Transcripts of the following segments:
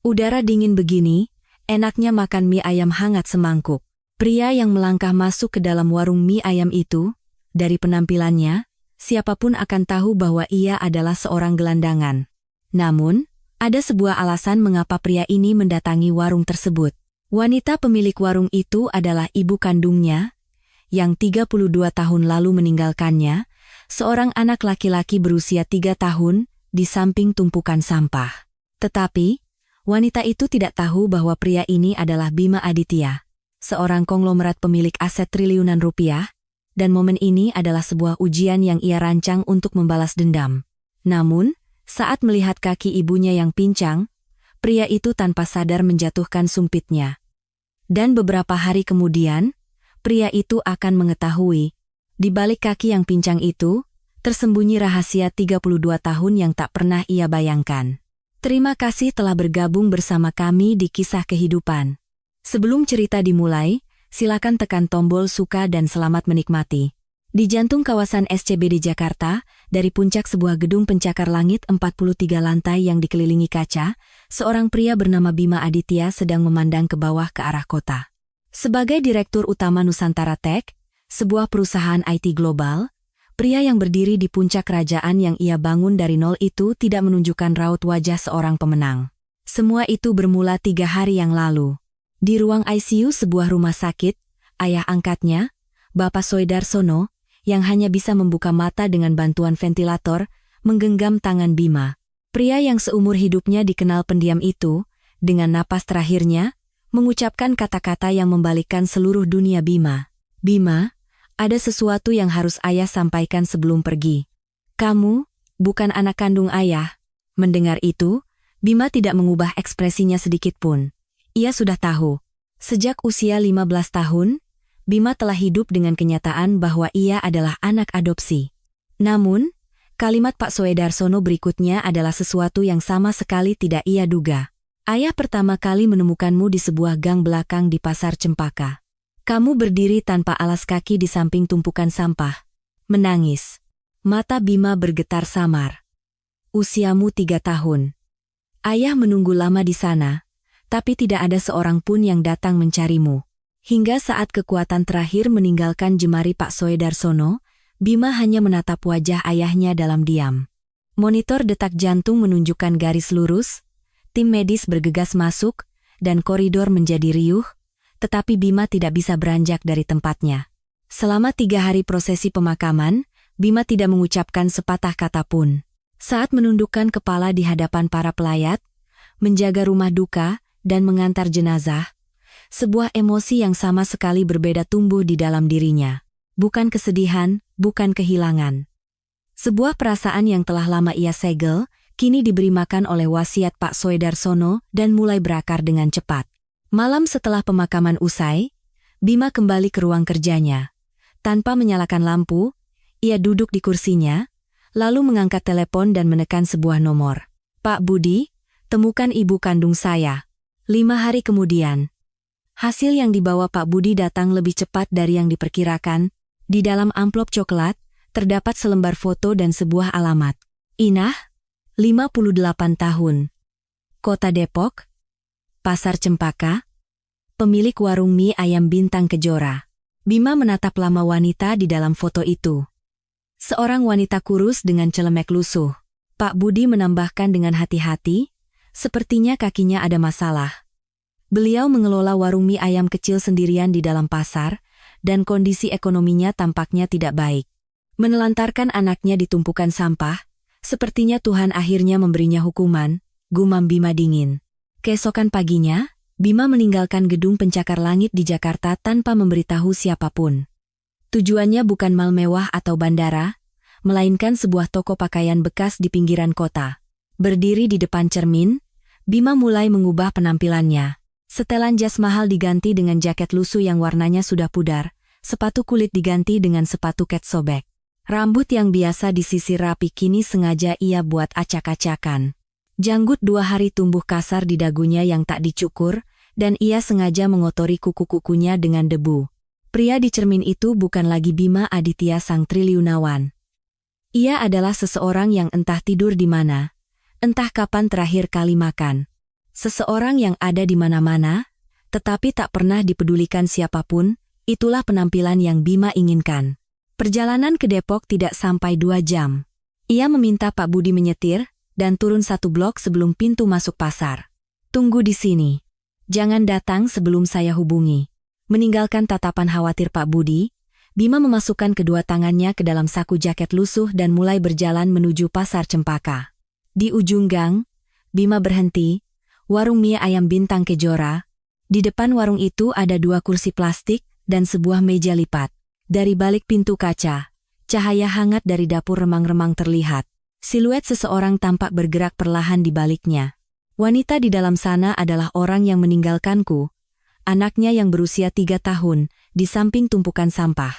Udara dingin begini, enaknya makan mie ayam hangat semangkuk. Pria yang melangkah masuk ke dalam warung mie ayam itu, dari penampilannya, siapapun akan tahu bahwa ia adalah seorang gelandangan. Namun, ada sebuah alasan mengapa pria ini mendatangi warung tersebut. Wanita pemilik warung itu adalah ibu kandungnya, yang 32 tahun lalu meninggalkannya, seorang anak laki-laki berusia 3 tahun, di samping tumpukan sampah. Tetapi, wanita itu tidak tahu bahwa pria ini adalah Bima Aditya, seorang konglomerat pemilik aset triliunan rupiah, dan momen ini adalah sebuah ujian yang ia rancang untuk membalas dendam. Namun, saat melihat kaki ibunya yang pincang, pria itu tanpa sadar menjatuhkan sumpitnya. Dan beberapa hari kemudian, pria itu akan mengetahui, di balik kaki yang pincang itu, tersembunyi rahasia 32 tahun yang tak pernah ia bayangkan. Terima kasih telah bergabung bersama kami di Kisah Kehidupan. Sebelum cerita dimulai, silakan tekan tombol suka dan selamat menikmati. Di jantung kawasan SCBD Jakarta, dari puncak sebuah gedung pencakar langit 43 lantai yang dikelilingi kaca, seorang pria bernama Bima Aditya sedang memandang ke bawah ke arah kota. Sebagai Direktur Utama Nusantara Tech, sebuah perusahaan IT global, pria yang berdiri di puncak kerajaan yang ia bangun dari nol itu tidak menunjukkan raut wajah seorang pemenang. Semua itu bermula 3 hari yang lalu. Di ruang ICU sebuah rumah sakit, ayah angkatnya, Bapak Soedarsono, yang hanya bisa membuka mata dengan bantuan ventilator, menggenggam tangan Bima. Pria yang seumur hidupnya dikenal pendiam itu, dengan napas terakhirnya, mengucapkan kata-kata yang membalikkan seluruh dunia Bima. Bima, ada sesuatu yang harus ayah sampaikan sebelum pergi. Kamu, bukan anak kandung ayah. Mendengar itu, Bima tidak mengubah ekspresinya sedikit pun. Ia sudah tahu. Sejak usia 15 tahun, Bima telah hidup dengan kenyataan bahwa ia adalah anak adopsi. Namun, kalimat Pak Soedarsono berikutnya adalah sesuatu yang sama sekali tidak ia duga. Ayah pertama kali menemukanmu di sebuah gang belakang di Pasar Cempaka. Kamu berdiri tanpa alas kaki di samping tumpukan sampah. Menangis. Mata Bima bergetar samar. Usiamu 3 tahun. Ayah menunggu lama di sana, tapi tidak ada seorang pun yang datang mencarimu. Hingga saat kekuatan terakhir meninggalkan jemari Pak Soedarsono, Bima hanya menatap wajah ayahnya dalam diam. Monitor detak jantung menunjukkan garis lurus, tim medis bergegas masuk, dan koridor menjadi riuh, tetapi Bima tidak bisa beranjak dari tempatnya. Selama 3 hari prosesi pemakaman, Bima tidak mengucapkan sepatah kata pun. Saat menundukkan kepala di hadapan para pelayat, menjaga rumah duka, dan mengantar jenazah, sebuah emosi yang sama sekali berbeda tumbuh di dalam dirinya. Bukan kesedihan, bukan kehilangan. Sebuah perasaan yang telah lama ia segel, kini diberi makan oleh wasiat Pak Soedarsono dan mulai berakar dengan cepat. Malam setelah pemakaman usai, Bima kembali ke ruang kerjanya. Tanpa menyalakan lampu, ia duduk di kursinya, lalu mengangkat telepon dan menekan sebuah nomor. Pak Budi, temukan ibu kandung saya. 5 hari kemudian. Hasil yang dibawa Pak Budi datang lebih cepat dari yang diperkirakan. Di dalam amplop coklat, terdapat selembar foto dan sebuah alamat. Inah, 58 tahun. Kota Depok, Pasar Cempaka, pemilik warung mie ayam Bintang Kejora. Bima menatap lama wanita di dalam foto itu. Seorang wanita kurus dengan celemek lusuh. Pak Budi menambahkan dengan hati-hati, sepertinya kakinya ada masalah. Beliau mengelola warung mie ayam kecil sendirian di dalam pasar, dan kondisi ekonominya tampaknya tidak baik. Menelantarkan anaknya di tumpukan sampah, sepertinya Tuhan akhirnya memberinya hukuman, gumam Bima dingin. Keesokan paginya, Bima meninggalkan gedung pencakar langit di Jakarta tanpa memberitahu siapapun. Tujuannya bukan mal mewah atau bandara, melainkan sebuah toko pakaian bekas di pinggiran kota. Berdiri di depan cermin, Bima mulai mengubah penampilannya. Setelan jas mahal diganti dengan jaket lusuh yang warnanya sudah pudar, sepatu kulit diganti dengan sepatu ket sobek. Rambut yang biasa disisir rapi kini sengaja ia buat acak-acakan. Janggut 2 hari tumbuh kasar di dagunya yang tak dicukur, dan ia sengaja mengotori kuku-kukunya dengan debu. Pria di cermin itu bukan lagi Bima Aditya sang triliunawan. Ia adalah seseorang yang entah tidur di mana, entah kapan terakhir kali makan. Seseorang yang ada di mana-mana, tetapi tak pernah dipedulikan siapapun, itulah penampilan yang Bima inginkan. Perjalanan ke Depok tidak sampai 2 jam. Ia meminta Pak Budi menyetir, dan turun 1 blok sebelum pintu masuk pasar. Tunggu di sini. Jangan datang sebelum saya hubungi. Meninggalkan tatapan khawatir Pak Budi, Bima memasukkan kedua tangannya ke dalam saku jaket lusuh dan mulai berjalan menuju pasar Cempaka. Di ujung gang, Bima berhenti, warung mie ayam Bintang Kejora. Di depan warung itu ada 2 kursi plastik dan sebuah meja lipat. Dari balik pintu kaca, cahaya hangat dari dapur remang-remang terlihat. Siluet seseorang tampak bergerak perlahan di baliknya. Wanita di dalam sana adalah orang yang meninggalkanku. Anaknya yang berusia 3 tahun, di samping tumpukan sampah.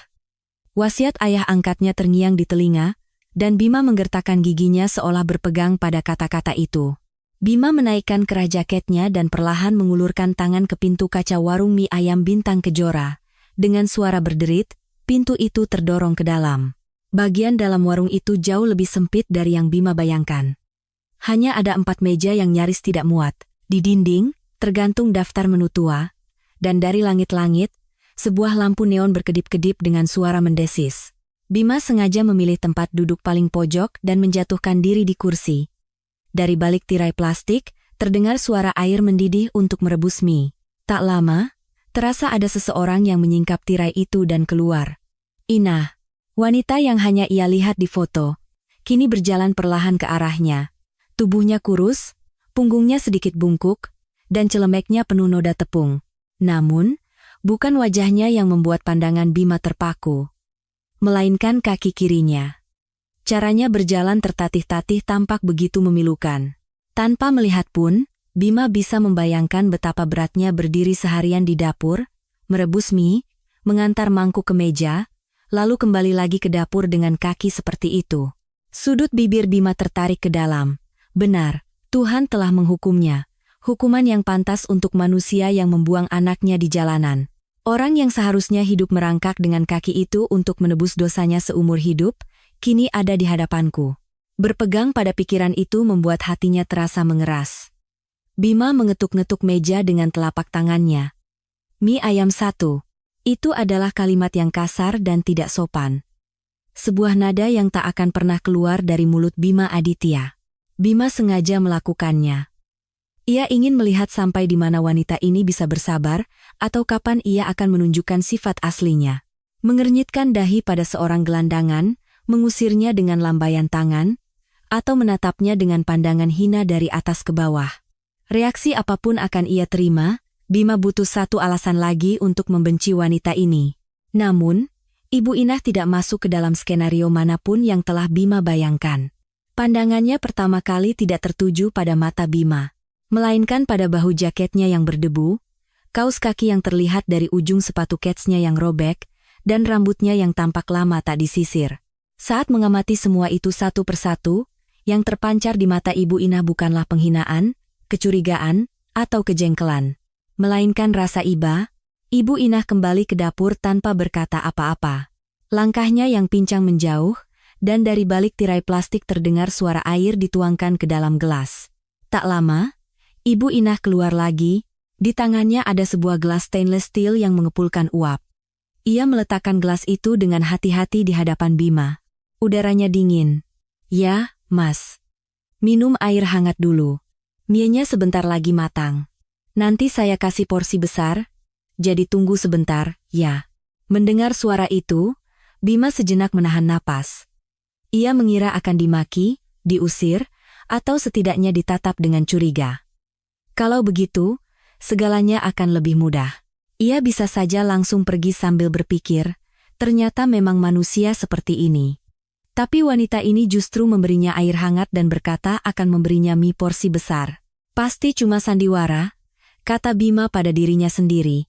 Wasiat ayah angkatnya terngiang di telinga, dan Bima menggertakkan giginya seolah berpegang pada kata-kata itu. Bima menaikkan kerah jaketnya dan perlahan mengulurkan tangan ke pintu kaca warung mie ayam Bintang Kejora. Dengan suara berderit, pintu itu terdorong ke dalam. Bagian dalam warung itu jauh lebih sempit dari yang Bima bayangkan. Hanya ada 4 meja yang nyaris tidak muat. Di dinding, tergantung daftar menu tua, dan dari langit-langit, sebuah lampu neon berkedip-kedip dengan suara mendesis. Bima sengaja memilih tempat duduk paling pojok dan menjatuhkan diri di kursi. Dari balik tirai plastik, terdengar suara air mendidih untuk merebus mie. Tak lama, terasa ada seseorang yang menyingkap tirai itu dan keluar. Inah, wanita yang hanya ia lihat di foto, kini berjalan perlahan ke arahnya. Tubuhnya kurus, punggungnya sedikit bungkuk, dan celemeknya penuh noda tepung. Namun, bukan wajahnya yang membuat pandangan Bima terpaku, melainkan kaki kirinya. Caranya berjalan tertatih-tatih tampak begitu memilukan. Tanpa melihat pun, Bima bisa membayangkan betapa beratnya berdiri seharian di dapur, merebus mie, mengantar mangkuk ke meja, lalu kembali lagi ke dapur dengan kaki seperti itu. Sudut bibir Bima tertarik ke dalam. Benar, Tuhan telah menghukumnya. Hukuman yang pantas untuk manusia yang membuang anaknya di jalanan. Orang yang seharusnya hidup merangkak dengan kaki itu untuk menebus dosanya seumur hidup, kini ada di hadapanku. Berpegang pada pikiran itu membuat hatinya terasa mengeras. Bima mengetuk-ngetuk meja dengan telapak tangannya. Mie ayam 1. Itu adalah kalimat yang kasar dan tidak sopan. Sebuah nada yang tak akan pernah keluar dari mulut Bima Aditya. Bima sengaja melakukannya. Ia ingin melihat sampai di mana wanita ini bisa bersabar, atau kapan ia akan menunjukkan sifat aslinya. Mengernyitkan dahi pada seorang gelandangan, mengusirnya dengan lambaian tangan, atau menatapnya dengan pandangan hina dari atas ke bawah. Reaksi apapun akan ia terima, Bima butuh 1 alasan lagi untuk membenci wanita ini. Namun, Ibu Inah tidak masuk ke dalam skenario manapun yang telah Bima bayangkan. Pandangannya pertama kali tidak tertuju pada mata Bima, melainkan pada bahu jaketnya yang berdebu, kaos kaki yang terlihat dari ujung sepatu ketsnya yang robek, dan rambutnya yang tampak lama tak disisir. Saat mengamati semua itu satu persatu, yang terpancar di mata Ibu Inah bukanlah penghinaan, kecurigaan, atau kejengkelan, melainkan rasa iba. Ibu Inah kembali ke dapur tanpa berkata apa-apa. Langkahnya yang pincang menjauh, dan dari balik tirai plastik terdengar suara air dituangkan ke dalam gelas. Tak lama, Ibu Inah keluar lagi, di tangannya ada sebuah gelas stainless steel yang mengepulkan uap. Ia meletakkan gelas itu dengan hati-hati di hadapan Bima. Udaranya dingin. Ya, Mas. Minum air hangat dulu. Mienya sebentar lagi matang. Nanti saya kasih porsi besar, jadi tunggu sebentar, ya. Mendengar suara itu, Bima sejenak menahan napas. Ia mengira akan dimaki, diusir, atau setidaknya ditatap dengan curiga. Kalau begitu, segalanya akan lebih mudah. Ia bisa saja langsung pergi sambil berpikir, ternyata memang manusia seperti ini. Tapi wanita ini justru memberinya air hangat dan berkata akan memberinya mie porsi besar. Pasti cuma sandiwara, kata Bima pada dirinya sendiri.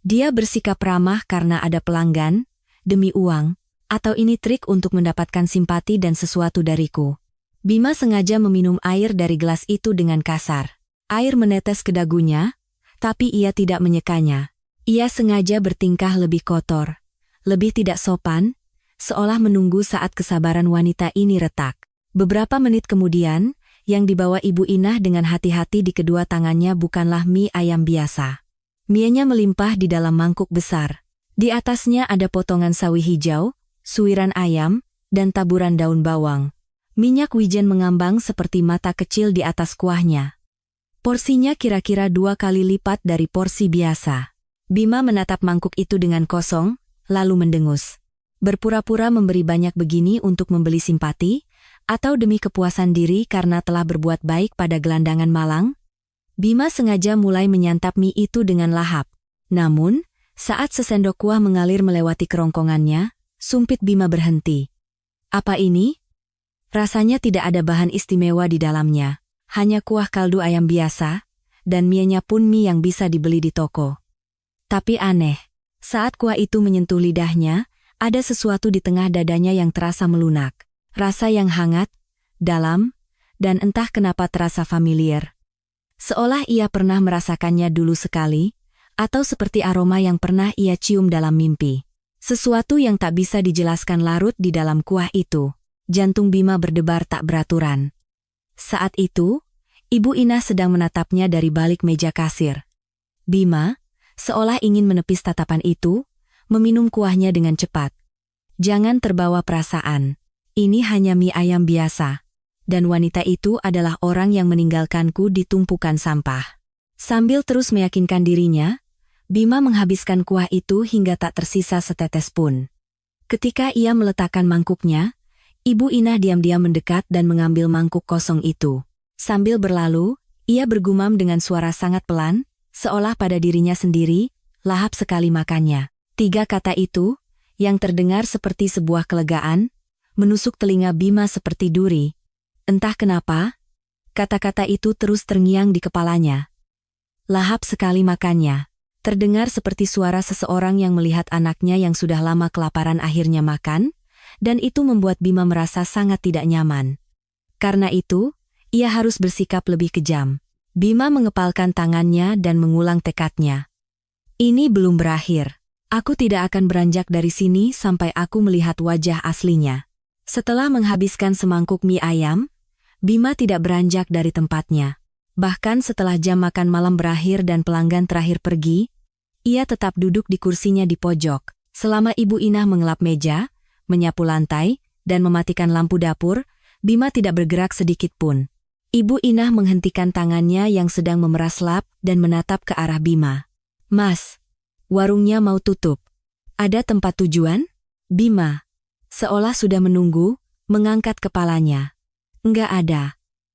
Dia bersikap ramah karena ada pelanggan, demi uang, atau ini trik untuk mendapatkan simpati dan sesuatu dariku. Bima sengaja meminum air dari gelas itu dengan kasar. Air menetes ke dagunya, tapi ia tidak menyekanya. Ia sengaja bertingkah lebih kotor, lebih tidak sopan, seolah menunggu saat kesabaran wanita ini retak. Beberapa menit kemudian, Yang dibawa Ibu Inah dengan hati-hati di kedua tangannya bukanlah mie ayam biasa. Mienya melimpah di dalam mangkuk besar. Di atasnya ada potongan sawi hijau, suiran ayam, dan taburan daun bawang. Minyak wijen mengambang seperti mata kecil di atas kuahnya. Porsinya kira-kira 2 kali lipat dari porsi biasa. Bima menatap mangkuk itu dengan kosong, lalu mendengus. Berpura-pura memberi banyak begini untuk membeli simpati, atau demi kepuasan diri karena telah berbuat baik pada gelandangan malang? Bima sengaja mulai menyantap mie itu dengan lahap. Namun, saat sesendok kuah mengalir melewati kerongkongannya, sumpit Bima berhenti. Apa ini? Rasanya tidak ada bahan istimewa di dalamnya. Hanya kuah kaldu ayam biasa, dan mienya pun mie yang bisa dibeli di toko. Tapi aneh, saat kuah itu menyentuh lidahnya, ada sesuatu di tengah dadanya yang terasa melunak. Rasa yang hangat, dalam, dan entah kenapa terasa familiar. Seolah ia pernah merasakannya dulu sekali, atau seperti aroma yang pernah ia cium dalam mimpi. Sesuatu yang tak bisa dijelaskan larut di dalam kuah itu. Jantung Bima berdebar tak beraturan. Saat itu, Ibu Inah sedang menatapnya dari balik meja kasir. Bima, seolah ingin menepis tatapan itu, meminum kuahnya dengan cepat. Jangan terbawa perasaan. Ini hanya mie ayam biasa. Dan wanita itu adalah orang yang meninggalkanku di tumpukan sampah. Sambil terus meyakinkan dirinya, Bima menghabiskan kuah itu hingga tak tersisa setetes pun. Ketika ia meletakkan mangkuknya, Ibu Inah diam-diam mendekat dan mengambil mangkuk kosong itu. Sambil berlalu, ia bergumam dengan suara sangat pelan, seolah pada dirinya sendiri, lahap sekali makannya. 3 kata itu, yang terdengar seperti sebuah kelegaan, menusuk telinga Bima seperti duri. Entah kenapa, kata-kata itu terus terngiang di kepalanya. Lahap sekali makannya. Terdengar seperti suara seseorang yang melihat anaknya yang sudah lama kelaparan akhirnya makan, dan itu membuat Bima merasa sangat tidak nyaman. Karena itu, ia harus bersikap lebih kejam. Bima mengepalkan tangannya dan mengulang tekadnya. Ini belum berakhir. Aku tidak akan beranjak dari sini sampai aku melihat wajah aslinya. Setelah menghabiskan semangkuk mie ayam, Bima tidak beranjak dari tempatnya. Bahkan setelah jam makan malam berakhir dan pelanggan terakhir pergi, ia tetap duduk di kursinya di pojok. Selama Ibu Inah mengelap meja, menyapu lantai, dan mematikan lampu dapur, Bima tidak bergerak sedikit pun. Ibu Inah menghentikan tangannya yang sedang memeras lap dan menatap ke arah Bima. Mas, warungnya mau tutup. Ada tempat tujuan? Bima, seolah sudah menunggu, mengangkat kepalanya. Enggak ada.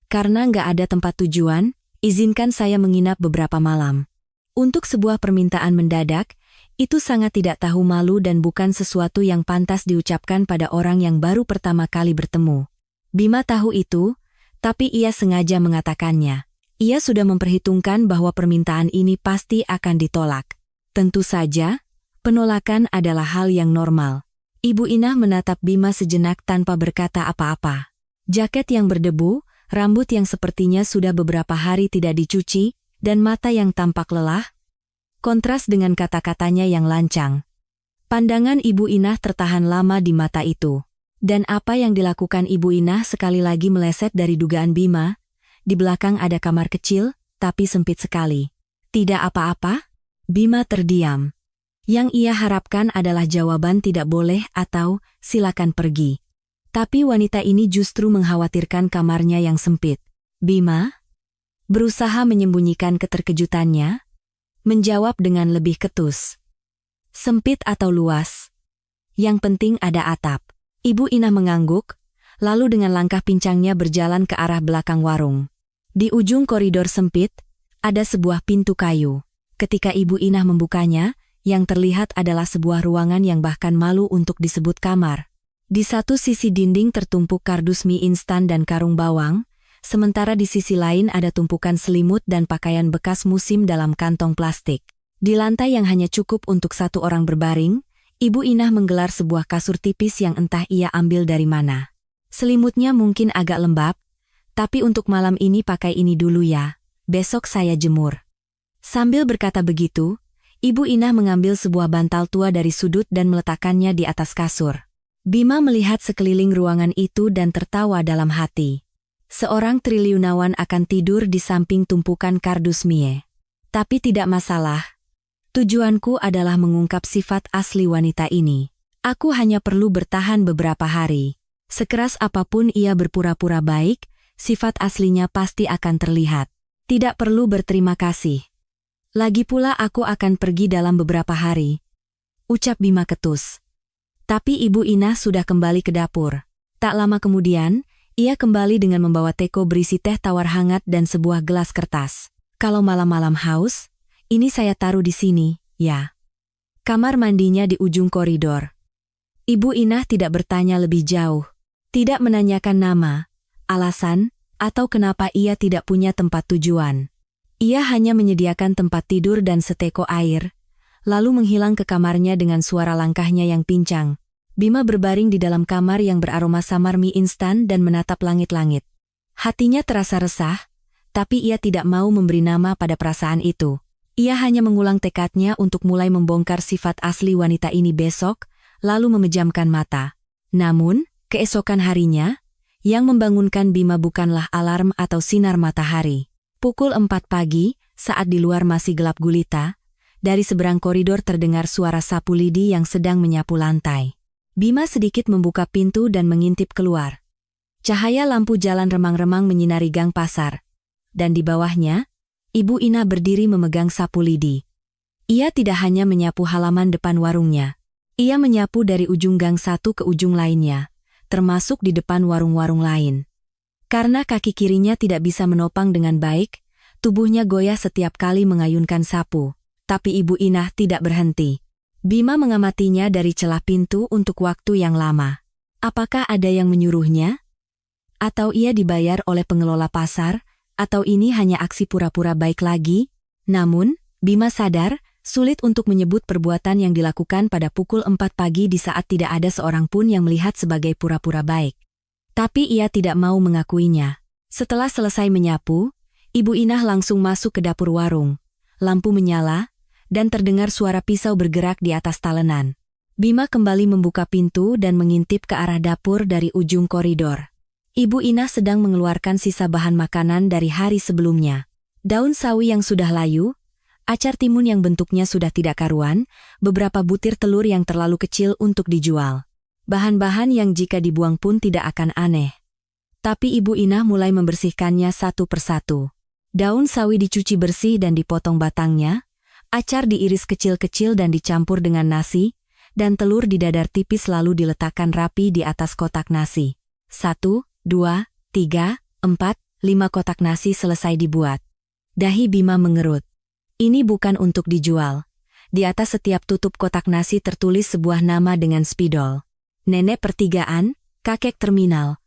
Karena enggak ada tempat tujuan, izinkan saya menginap beberapa malam. Untuk sebuah permintaan mendadak, itu sangat tidak tahu malu dan bukan sesuatu yang pantas diucapkan pada orang yang baru pertama kali bertemu. Bima tahu itu, tapi ia sengaja mengatakannya. Ia sudah memperhitungkan bahwa permintaan ini pasti akan ditolak. Tentu saja, penolakan adalah hal yang normal. Ibu Inah menatap Bima sejenak tanpa berkata apa-apa. Jaket yang berdebu, rambut yang sepertinya sudah beberapa hari tidak dicuci, dan mata yang tampak lelah, kontras dengan kata-katanya yang lancang. Pandangan Ibu Inah tertahan lama di mata itu. Dan apa yang dilakukan Ibu Inah sekali lagi meleset dari dugaan Bima. Di belakang ada kamar kecil, tapi sempit sekali. Tidak apa-apa? Bima terdiam. Yang ia harapkan adalah jawaban tidak boleh atau silakan pergi. Tapi wanita ini justru mengkhawatirkan kamarnya yang sempit. Bima berusaha menyembunyikan keterkejutannya, menjawab dengan lebih ketus. Sempit atau luas? Yang penting ada atap. Ibu Inah mengangguk, lalu dengan langkah pincangnya berjalan ke arah belakang warung. Di ujung koridor sempit, ada sebuah pintu kayu. Ketika Ibu Inah membukanya, yang terlihat adalah sebuah ruangan yang bahkan malu untuk disebut kamar. Di satu sisi dinding tertumpuk kardus mie instan dan karung bawang, sementara di sisi lain ada tumpukan selimut dan pakaian bekas musim dalam kantong plastik. Di lantai yang hanya cukup untuk 1 orang berbaring, Ibu Inah menggelar sebuah kasur tipis yang entah ia ambil dari mana. Selimutnya mungkin agak lembab, tapi untuk malam ini pakai ini dulu ya, besok saya jemur. Sambil berkata begitu, Ibu Inah mengambil sebuah bantal tua dari sudut dan meletakkannya di atas kasur. Bima melihat sekeliling ruangan itu dan tertawa dalam hati. Seorang triliunawan akan tidur di samping tumpukan kardus mie. Tapi tidak masalah. Tujuanku adalah mengungkap sifat asli wanita ini. Aku hanya perlu bertahan beberapa hari. Sekeras apapun ia berpura-pura baik, sifat aslinya pasti akan terlihat. Tidak perlu berterima kasih. Lagi pula aku akan pergi dalam beberapa hari, ucap Bima ketus. Tapi Ibu Inah sudah kembali ke dapur. Tak lama kemudian, ia kembali dengan membawa teko berisi teh tawar hangat dan sebuah gelas kertas. Kalau malam-malam haus, ini saya taruh di sini, ya. Kamar mandinya di ujung koridor. Ibu Inah tidak bertanya lebih jauh. Tidak menanyakan nama, alasan, atau kenapa ia tidak punya tempat tujuan. Ia hanya menyediakan tempat tidur dan seteko air, lalu menghilang ke kamarnya dengan suara langkahnya yang pincang. Bima berbaring di dalam kamar yang beraroma samar mie instan dan menatap langit-langit. Hatinya terasa resah, tapi ia tidak mau memberi nama pada perasaan itu. Ia hanya mengulang tekadnya untuk mulai membongkar sifat asli wanita ini besok, lalu memejamkan mata. Namun, keesokan harinya, yang membangunkan Bima bukanlah alarm atau sinar matahari. Pukul 4 pagi, saat di luar masih gelap gulita, dari seberang koridor terdengar suara sapu lidi yang sedang menyapu lantai. Bima sedikit membuka pintu dan mengintip keluar. Cahaya lampu jalan remang-remang menyinari gang pasar. Dan di bawahnya, Ibu Inah berdiri memegang sapu lidi. Ia tidak hanya menyapu halaman depan warungnya. Ia menyapu dari ujung gang satu ke ujung lainnya, termasuk di depan warung-warung lain. Karena kaki kirinya tidak bisa menopang dengan baik, tubuhnya goyah setiap kali mengayunkan sapu. Tapi Ibu Inah tidak berhenti. Bima mengamatinya dari celah pintu untuk waktu yang lama. Apakah ada yang menyuruhnya? Atau ia dibayar oleh pengelola pasar? Atau ini hanya aksi pura-pura baik lagi? Namun, Bima sadar, sulit untuk menyebut perbuatan yang dilakukan pada pukul 4 pagi di saat tidak ada seorang pun yang melihat sebagai pura-pura baik. Tapi ia tidak mau mengakuinya. Setelah selesai menyapu, Ibu Inah langsung masuk ke dapur warung. Lampu menyala, dan terdengar suara pisau bergerak di atas talenan. Bima kembali membuka pintu dan mengintip ke arah dapur dari ujung koridor. Ibu Inah sedang mengeluarkan sisa bahan makanan dari hari sebelumnya. Daun sawi yang sudah layu, acar timun yang bentuknya sudah tidak karuan, beberapa butir telur yang terlalu kecil untuk dijual. Bahan-bahan yang jika dibuang pun tidak akan aneh. Tapi Ibu Inah mulai membersihkannya satu persatu. Daun sawi dicuci bersih dan dipotong batangnya, acar diiris kecil-kecil dan dicampur dengan nasi, dan telur didadar tipis lalu diletakkan rapi di atas kotak nasi. 1, 2, 3, 4, 5 kotak nasi selesai dibuat. Dahi Bima mengerut. Ini bukan untuk dijual. Di atas setiap tutup kotak nasi tertulis sebuah nama dengan spidol. Nenek pertigaan, kakek terminal.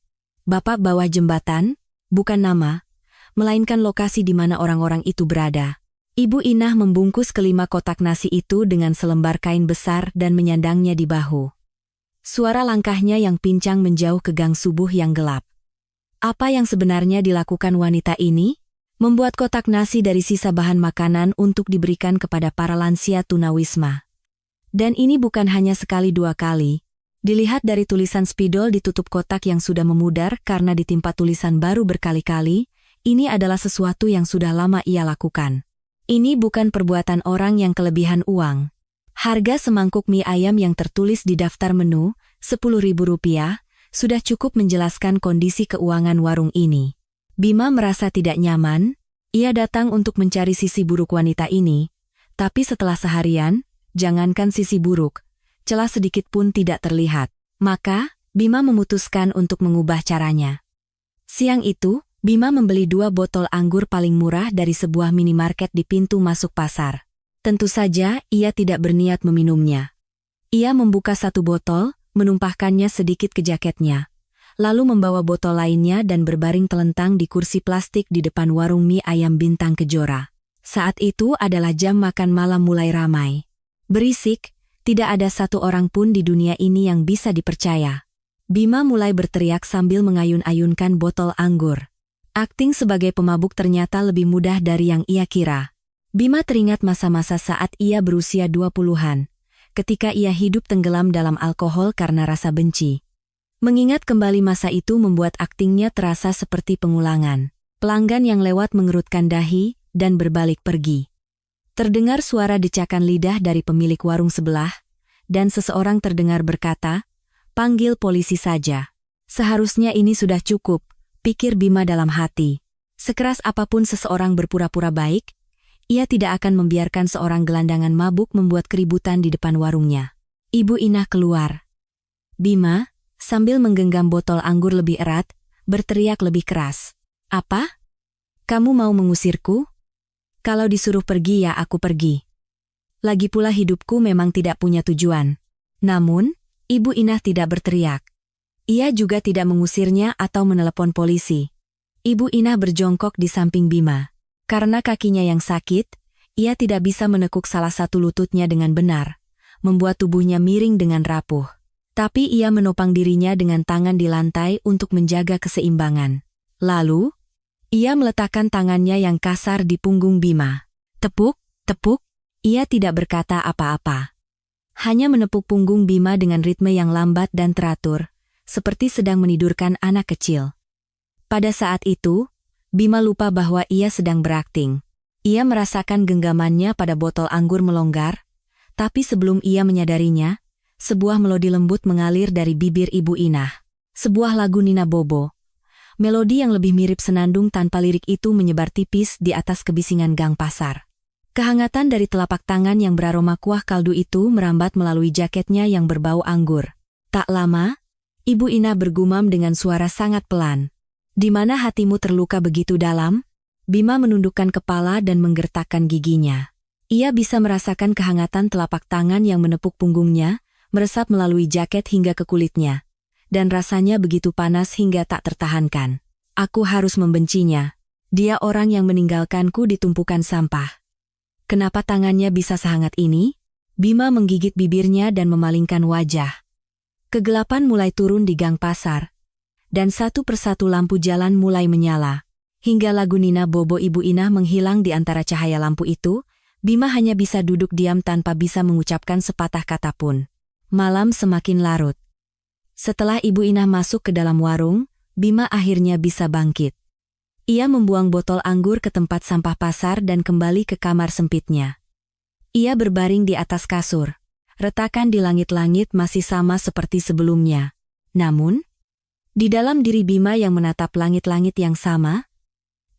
Bapak bawah jembatan, bukan nama, melainkan lokasi di mana orang-orang itu berada. Ibu Inah membungkus kelima kotak nasi itu dengan selembar kain besar dan menyandangnya di bahu. Suara langkahnya yang pincang menjauh ke gang subuh yang gelap. Apa yang sebenarnya dilakukan wanita ini? Membuat kotak nasi dari sisa bahan makanan untuk diberikan kepada para lansia tunawisma. Dan ini bukan hanya sekali dua kali. Dilihat dari tulisan spidol di tutup kotak yang sudah memudar karena ditimpa tulisan baru berkali-kali, ini adalah sesuatu yang sudah lama ia lakukan. Ini bukan perbuatan orang yang kelebihan uang. Harga semangkuk mie ayam yang tertulis di daftar menu, Rp10.000, sudah cukup menjelaskan kondisi keuangan warung ini. Bima merasa tidak nyaman, ia datang untuk mencari sisi buruk wanita ini, tapi setelah seharian, jangankan sisi buruk, celah sedikit pun tidak terlihat. Maka, Bima memutuskan untuk mengubah caranya. Siang itu, Bima membeli 2 botol anggur paling murah dari sebuah minimarket di pintu masuk pasar. Tentu saja, ia tidak berniat meminumnya. Ia membuka 1 botol, menumpahkannya sedikit ke jaketnya, lalu membawa botol lainnya dan berbaring telentang di kursi plastik di depan warung mie ayam Bintang Kejora. Saat itu adalah jam makan malam mulai ramai. Berisik, tidak ada satu orang pun di dunia ini yang bisa dipercaya. Bima mulai berteriak sambil mengayun-ayunkan botol anggur. Akting sebagai pemabuk ternyata lebih mudah dari yang ia kira. Bima teringat masa-masa saat ia berusia 20-an, ketika ia hidup tenggelam dalam alkohol karena rasa benci. Mengingat kembali masa itu membuat aktingnya terasa seperti pengulangan. Pelanggan yang lewat mengerutkan dahi dan berbalik pergi. Terdengar suara decakan lidah dari pemilik warung sebelah, dan seseorang terdengar berkata, "Panggil polisi saja. Seharusnya ini sudah cukup," pikir Bima dalam hati. Sekeras apapun seseorang berpura-pura baik, ia tidak akan membiarkan seorang gelandangan mabuk membuat keributan di depan warungnya. Ibu Inah keluar. Bima, sambil menggenggam botol anggur lebih erat, berteriak lebih keras. "Apa? Kamu mau mengusirku? Kalau disuruh pergi ya aku pergi. Lagi pula hidupku memang tidak punya tujuan." Namun, Ibu Inah tidak berteriak. Ia juga tidak mengusirnya atau menelepon polisi. Ibu Inah berjongkok di samping Bima. Karena kakinya yang sakit, ia tidak bisa menekuk salah satu lututnya dengan benar, membuat tubuhnya miring dengan rapuh. Tapi ia menopang dirinya dengan tangan di lantai untuk menjaga keseimbangan. Lalu, ia meletakkan tangannya yang kasar di punggung Bima. Tepuk, tepuk, ia tidak berkata apa-apa. Hanya menepuk punggung Bima dengan ritme yang lambat dan teratur, seperti sedang menidurkan anak kecil. Pada saat itu, Bima lupa bahwa ia sedang berakting. Ia merasakan genggamannya pada botol anggur melonggar, tapi sebelum ia menyadarinya, sebuah melodi lembut mengalir dari bibir Ibu Inah. Sebuah lagu Nina Bobo. Melodi yang lebih mirip senandung tanpa lirik itu menyebar tipis di atas kebisingan gang pasar. Kehangatan dari telapak tangan yang beraroma kuah kaldu itu merambat melalui jaketnya yang berbau anggur. Tak lama, Ibu Inah bergumam dengan suara sangat pelan. "Di mana hatimu terluka begitu dalam?" Bima menundukkan kepala dan menggertakkan giginya. Ia bisa merasakan kehangatan telapak tangan yang menepuk punggungnya, meresap melalui jaket hingga ke kulitnya. Dan rasanya begitu panas hingga tak tertahankan. "Aku harus membencinya. Dia orang yang meninggalkanku di tumpukan sampah. Kenapa tangannya bisa sehangat ini?" Bima menggigit bibirnya dan memalingkan wajah. Kegelapan mulai turun di gang pasar. Dan satu persatu lampu jalan mulai menyala. Hingga lagu Nina Bobo Ibu Inah menghilang di antara cahaya lampu itu, Bima hanya bisa duduk diam tanpa bisa mengucapkan sepatah kata pun. Malam semakin larut. Setelah Ibu Inah masuk ke dalam warung, Bima akhirnya bisa bangkit. Ia membuang botol anggur ke tempat sampah pasar dan kembali ke kamar sempitnya. Ia berbaring di atas kasur. Retakan di langit-langit masih sama seperti sebelumnya. Namun, di dalam diri Bima yang menatap langit-langit yang sama,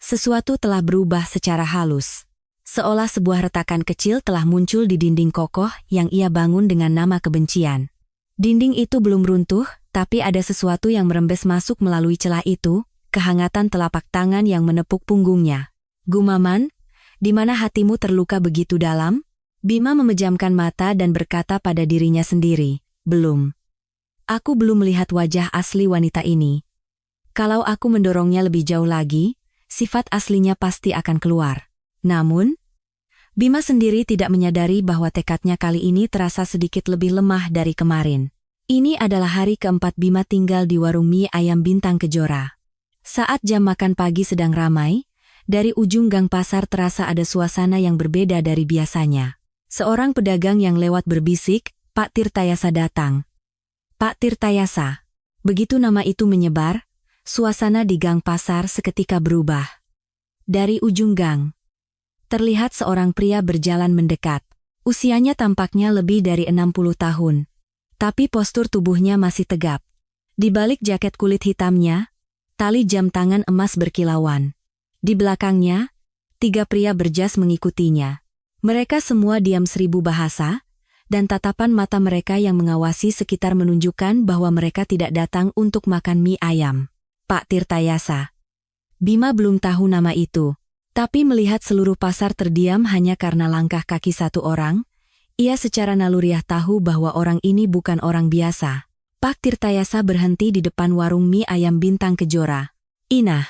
sesuatu telah berubah secara halus. Seolah sebuah retakan kecil telah muncul di dinding kokoh yang ia bangun dengan nama kebencian. Dinding itu belum runtuh, tapi ada sesuatu yang merembes masuk melalui celah itu, kehangatan telapak tangan yang menepuk punggungnya. Gumaman, "Di mana hatimu terluka begitu dalam?" Bima memejamkan mata dan berkata pada dirinya sendiri, "Belum. Aku belum melihat wajah asli wanita ini. Kalau aku mendorongnya lebih jauh lagi, sifat aslinya pasti akan keluar." Namun, Bima sendiri tidak menyadari bahwa tekadnya kali ini terasa sedikit lebih lemah dari kemarin. Ini adalah hari keempat Bima tinggal di warung mie ayam Bintang Kejora. Saat jam makan pagi sedang ramai, dari ujung gang pasar terasa ada suasana yang berbeda dari biasanya. Seorang pedagang yang lewat berbisik, "Pak Tirtayasa datang." Pak Tirtayasa. Begitu nama itu menyebar, suasana di gang pasar seketika berubah. Dari ujung gang, terlihat seorang pria berjalan mendekat. Usianya tampaknya lebih dari 60 tahun. Tapi postur tubuhnya masih tegap. Di balik jaket kulit hitamnya, tali jam tangan emas berkilauan. Di belakangnya, 3 pria berjas mengikutinya. Mereka semua diam seribu bahasa, dan tatapan mata mereka yang mengawasi sekitar menunjukkan bahwa mereka tidak datang untuk makan mie ayam. Pak Tirtayasa. Bima belum tahu nama itu. Tapi melihat seluruh pasar terdiam hanya karena langkah kaki satu orang, ia secara naluriah tahu bahwa orang ini bukan orang biasa. Pak Tirtayasa berhenti di depan warung mie ayam Bintang Kejora. "Inah,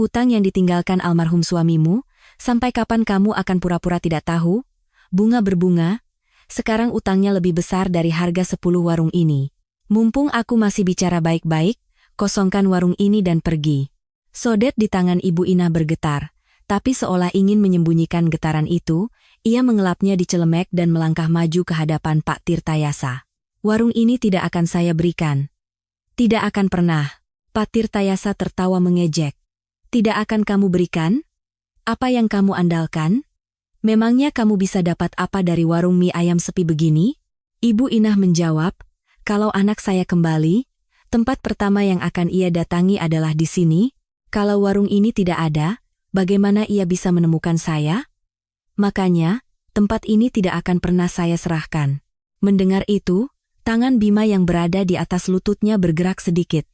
utang yang ditinggalkan almarhum suamimu, sampai kapan kamu akan pura-pura tidak tahu? Bunga berbunga, sekarang utangnya lebih besar dari harga 10 warung ini. Mumpung aku masih bicara baik-baik, kosongkan warung ini dan pergi." Sodet di tangan Ibu Inah bergetar. Tapi seolah ingin menyembunyikan getaran itu, ia mengelapnya di celemek dan melangkah maju ke hadapan Pak Tirtayasa. "Warung ini tidak akan saya berikan." Tidak akan pernah. Pak Tirtayasa tertawa mengejek. Tidak akan kamu berikan? Apa yang kamu andalkan? Memangnya kamu bisa dapat apa dari warung mie ayam sepi begini? Ibu Inah menjawab, kalau anak saya kembali, tempat pertama yang akan ia datangi adalah di sini. Kalau warung ini tidak ada, bagaimana ia bisa menemukan saya? Makanya, tempat ini tidak akan pernah saya serahkan. Mendengar itu, tangan Bima yang berada di atas lututnya bergerak sedikit.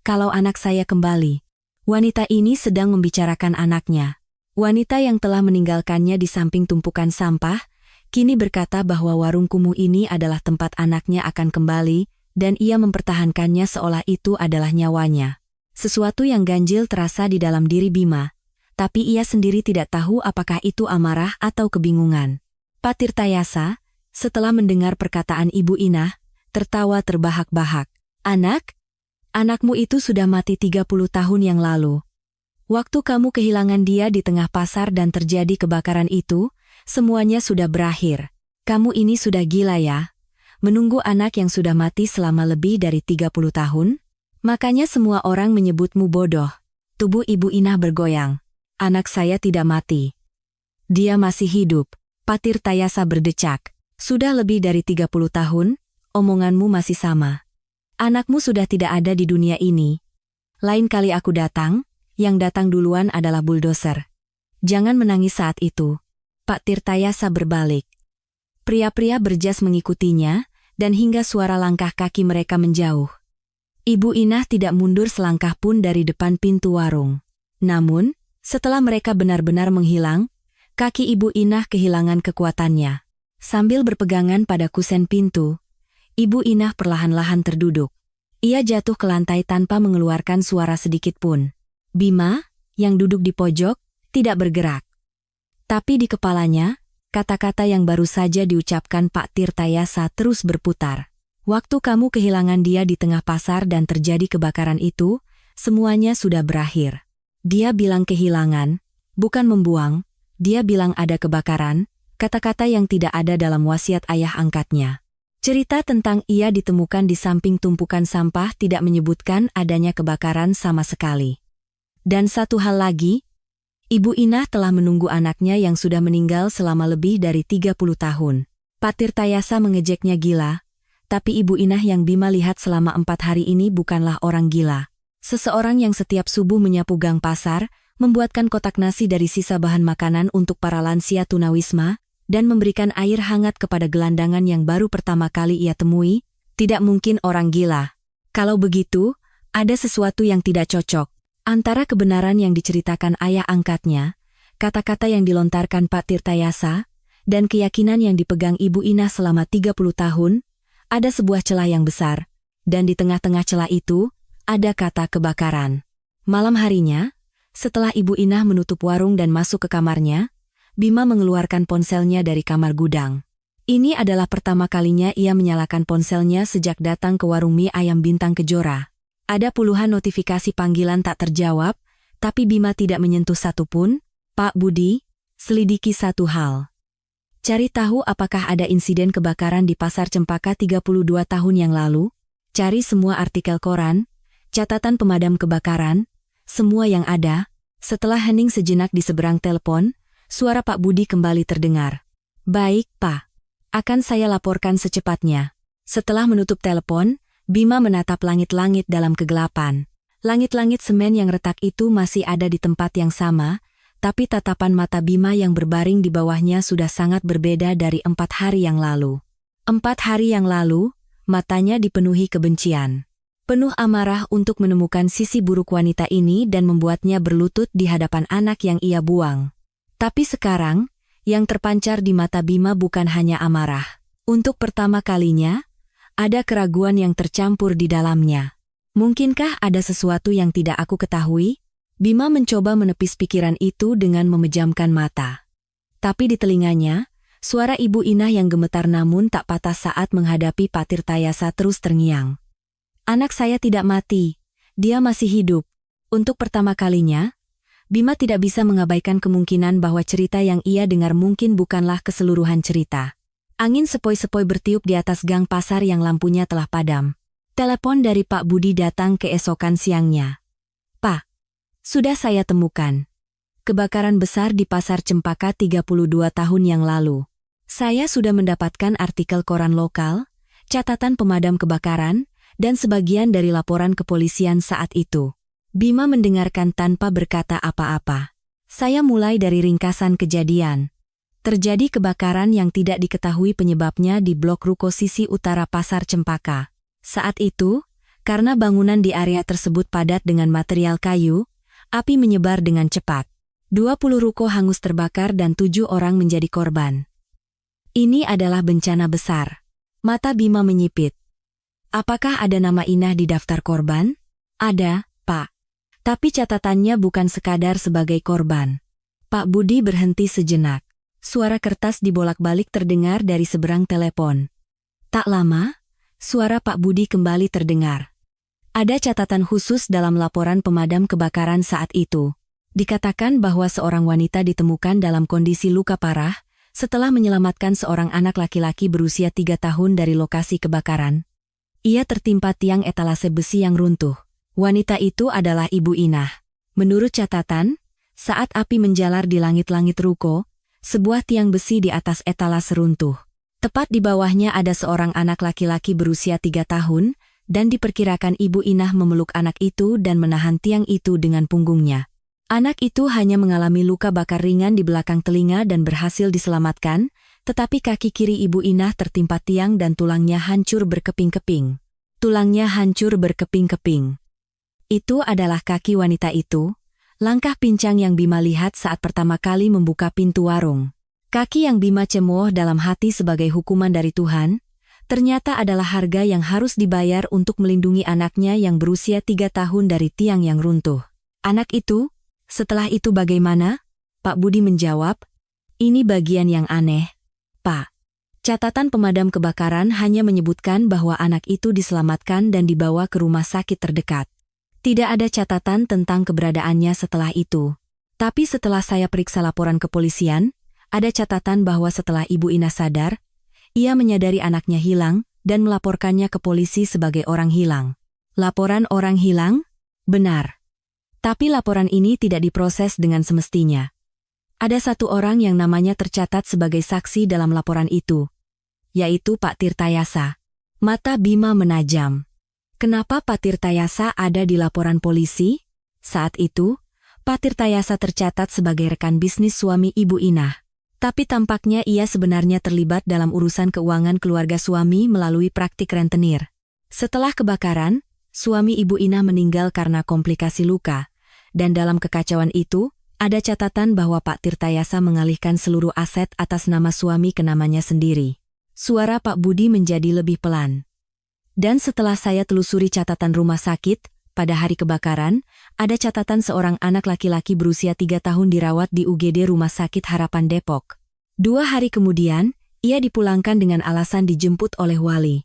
Kalau anak saya kembali. Wanita ini sedang membicarakan anaknya. Wanita yang telah meninggalkannya di samping tumpukan sampah, kini berkata bahwa warung kumuh ini adalah tempat anaknya akan kembali, dan ia mempertahankannya seolah itu adalah nyawanya. Sesuatu yang ganjil terasa di dalam diri Bima, tapi ia sendiri tidak tahu apakah itu amarah atau kebingungan. Pak Tirtayasa, setelah mendengar perkataan Ibu Inah, tertawa terbahak-bahak. Anakmu itu sudah mati 30 tahun yang lalu. Waktu kamu kehilangan dia di tengah pasar dan terjadi kebakaran itu, semuanya sudah berakhir. Kamu ini sudah gila ya? Menunggu anak yang sudah mati selama lebih dari 30 tahun? Makanya semua orang menyebutmu bodoh. Tubuh Ibu Inah bergoyang. Anak saya tidak mati. Dia masih hidup. Pak Tirtayasa berdecak. Sudah lebih dari 30 tahun, omonganmu masih sama. Anakmu sudah tidak ada di dunia ini. Lain kali aku datang, yang datang duluan adalah buldoser. Jangan menangis saat itu. Pak Tirtayasa berbalik. Pria-pria berjas mengikutinya, dan hingga suara langkah kaki mereka menjauh. Ibu Inah tidak mundur selangkah pun dari depan pintu warung. Namun, setelah mereka benar-benar menghilang, kaki Ibu Inah kehilangan kekuatannya. Sambil berpegangan pada kusen pintu, Ibu Inah perlahan-lahan terduduk. Ia jatuh ke lantai tanpa mengeluarkan suara sedikit pun. Bima, yang duduk di pojok, tidak bergerak. Tapi di kepalanya, kata-kata yang baru saja diucapkan Pak Tirtayasa terus berputar. Waktu kamu kehilangan dia di tengah pasar dan terjadi kebakaran itu, semuanya sudah berakhir. Dia bilang kehilangan, bukan membuang. Dia bilang ada kebakaran, kata-kata yang tidak ada dalam wasiat ayah angkatnya. Cerita tentang ia ditemukan di samping tumpukan sampah tidak menyebutkan adanya kebakaran sama sekali. Dan satu hal lagi, Ibu Inah telah menunggu anaknya yang sudah meninggal selama lebih dari 30 tahun. Pak Tirtayasa mengejeknya gila, tapi Ibu Inah yang Bima lihat selama 4 hari ini bukanlah orang gila. Seseorang yang setiap subuh menyapu gang pasar, membuatkan kotak nasi dari sisa bahan makanan untuk para lansia tunawisma, dan memberikan air hangat kepada gelandangan yang baru pertama kali ia temui, tidak mungkin orang gila. Kalau begitu, ada sesuatu yang tidak cocok. Antara kebenaran yang diceritakan ayah angkatnya, kata-kata yang dilontarkan Pak Tirtayasa, dan keyakinan yang dipegang Ibu Inah selama 30 tahun, ada sebuah celah yang besar, dan di tengah-tengah celah itu, ada kata kebakaran. Malam harinya, setelah Ibu Inah menutup warung dan masuk ke kamarnya, Bima mengeluarkan ponselnya dari kamar gudang. Ini adalah pertama kalinya ia menyalakan ponselnya sejak datang ke warung mie ayam Bintang Kejora. Ada puluhan notifikasi panggilan tak terjawab, tapi Bima tidak menyentuh satupun. Pak Budi, selidiki satu hal. Cari tahu apakah ada insiden kebakaran di Pasar Cempaka 32 tahun yang lalu. Cari semua artikel koran, catatan pemadam kebakaran, semua yang ada. Setelah hening sejenak di seberang telepon, suara Pak Budi kembali terdengar. Baik, Pak. Akan saya laporkan secepatnya. Setelah menutup telepon, Bima menatap langit-langit dalam kegelapan. Langit-langit semen yang retak itu masih ada di tempat yang sama, tapi tatapan mata Bima yang berbaring di bawahnya sudah sangat berbeda dari 4 hari yang lalu. 4 hari yang lalu, matanya dipenuhi kebencian. Penuh amarah untuk menemukan sisi buruk wanita ini dan membuatnya berlutut di hadapan anak yang ia buang. Tapi sekarang, yang terpancar di mata Bima bukan hanya amarah. Untuk pertama kalinya, ada keraguan yang tercampur di dalamnya. Mungkinkah ada sesuatu yang tidak aku ketahui? Bima mencoba menepis pikiran itu dengan memejamkan mata. Tapi di telinganya, suara Ibu Inah yang gemetar namun tak patah saat menghadapi Pak Tirtayasa terus terngiang. Anak saya tidak mati, dia masih hidup. Untuk pertama kalinya, Bima tidak bisa mengabaikan kemungkinan bahwa cerita yang ia dengar mungkin bukanlah keseluruhan cerita. Angin sepoi-sepoi bertiup di atas gang pasar yang lampunya telah padam. Telepon dari Pak Budi datang keesokan siangnya. Pak, sudah saya temukan. Kebakaran besar di Pasar Cempaka 32 tahun yang lalu. Saya sudah mendapatkan artikel koran lokal, catatan pemadam kebakaran, dan sebagian dari laporan kepolisian saat itu. Bima mendengarkan tanpa berkata apa-apa. Saya mulai dari ringkasan kejadian. Terjadi kebakaran yang tidak diketahui penyebabnya di blok ruko sisi utara Pasar Cempaka. Saat itu, karena bangunan di area tersebut padat dengan material kayu, api menyebar dengan cepat. 20 ruko hangus terbakar dan 7 orang menjadi korban. Ini adalah bencana besar. Mata Bima menyipit. Apakah ada nama Inah di daftar korban? Ada, Pak. Tapi catatannya bukan sekadar sebagai korban. Pak Budi berhenti sejenak. Suara kertas dibolak-balik terdengar dari seberang telepon. Tak lama, suara Pak Budi kembali terdengar. Ada catatan khusus dalam laporan pemadam kebakaran saat itu. Dikatakan bahwa seorang wanita ditemukan dalam kondisi luka parah setelah menyelamatkan seorang anak laki-laki berusia 3 tahun dari lokasi kebakaran. Ia tertimpa tiang etalase besi yang runtuh. Wanita itu adalah Ibu Inah. Menurut catatan, saat api menjalar di langit-langit ruko, sebuah tiang besi di atas etalase runtuh. Tepat di bawahnya ada seorang anak laki-laki berusia 3 tahun, dan diperkirakan Ibu Inah memeluk anak itu dan menahan tiang itu dengan punggungnya. Anak itu hanya mengalami luka bakar ringan di belakang telinga dan berhasil diselamatkan, tetapi kaki kiri Ibu Inah tertimpa tiang dan tulangnya hancur berkeping-keping. Tulangnya hancur berkeping-keping. Itu adalah kaki wanita itu, langkah pincang yang Bima lihat saat pertama kali membuka pintu warung. Kaki yang Bima cemooh dalam hati sebagai hukuman dari Tuhan, ternyata adalah harga yang harus dibayar untuk melindungi anaknya yang berusia 3 tahun dari tiang yang runtuh. Anak itu? Setelah itu bagaimana? Pak Budi menjawab, ini bagian yang aneh, Pak. Catatan pemadam kebakaran hanya menyebutkan bahwa anak itu diselamatkan dan dibawa ke rumah sakit terdekat. Tidak ada catatan tentang keberadaannya setelah itu. Tapi setelah saya periksa laporan kepolisian, ada catatan bahwa setelah Ibu Inah sadar, ia menyadari anaknya hilang dan melaporkannya ke polisi sebagai orang hilang. Laporan orang hilang? Benar. Tapi laporan ini tidak diproses dengan semestinya. Ada satu orang yang namanya tercatat sebagai saksi dalam laporan itu, yaitu Pak Tirtayasa. Mata Bima menajam. Kenapa Pak Tirtayasa ada di laporan polisi? Saat itu, Pak Tirtayasa tercatat sebagai rekan bisnis suami Ibu Inah. Tapi tampaknya ia sebenarnya terlibat dalam urusan keuangan keluarga suami melalui praktik rentenir. Setelah kebakaran, suami Ibu Inah meninggal karena komplikasi luka, dan dalam kekacauan itu, ada catatan bahwa Pak Tirtayasa mengalihkan seluruh aset atas nama suami ke namanya sendiri. Suara Pak Budi menjadi lebih pelan. Dan setelah saya telusuri catatan rumah sakit, pada hari kebakaran, ada catatan seorang anak laki-laki berusia 3 tahun dirawat di UGD Rumah Sakit Harapan Depok. 2 hari kemudian, ia dipulangkan dengan alasan dijemput oleh wali.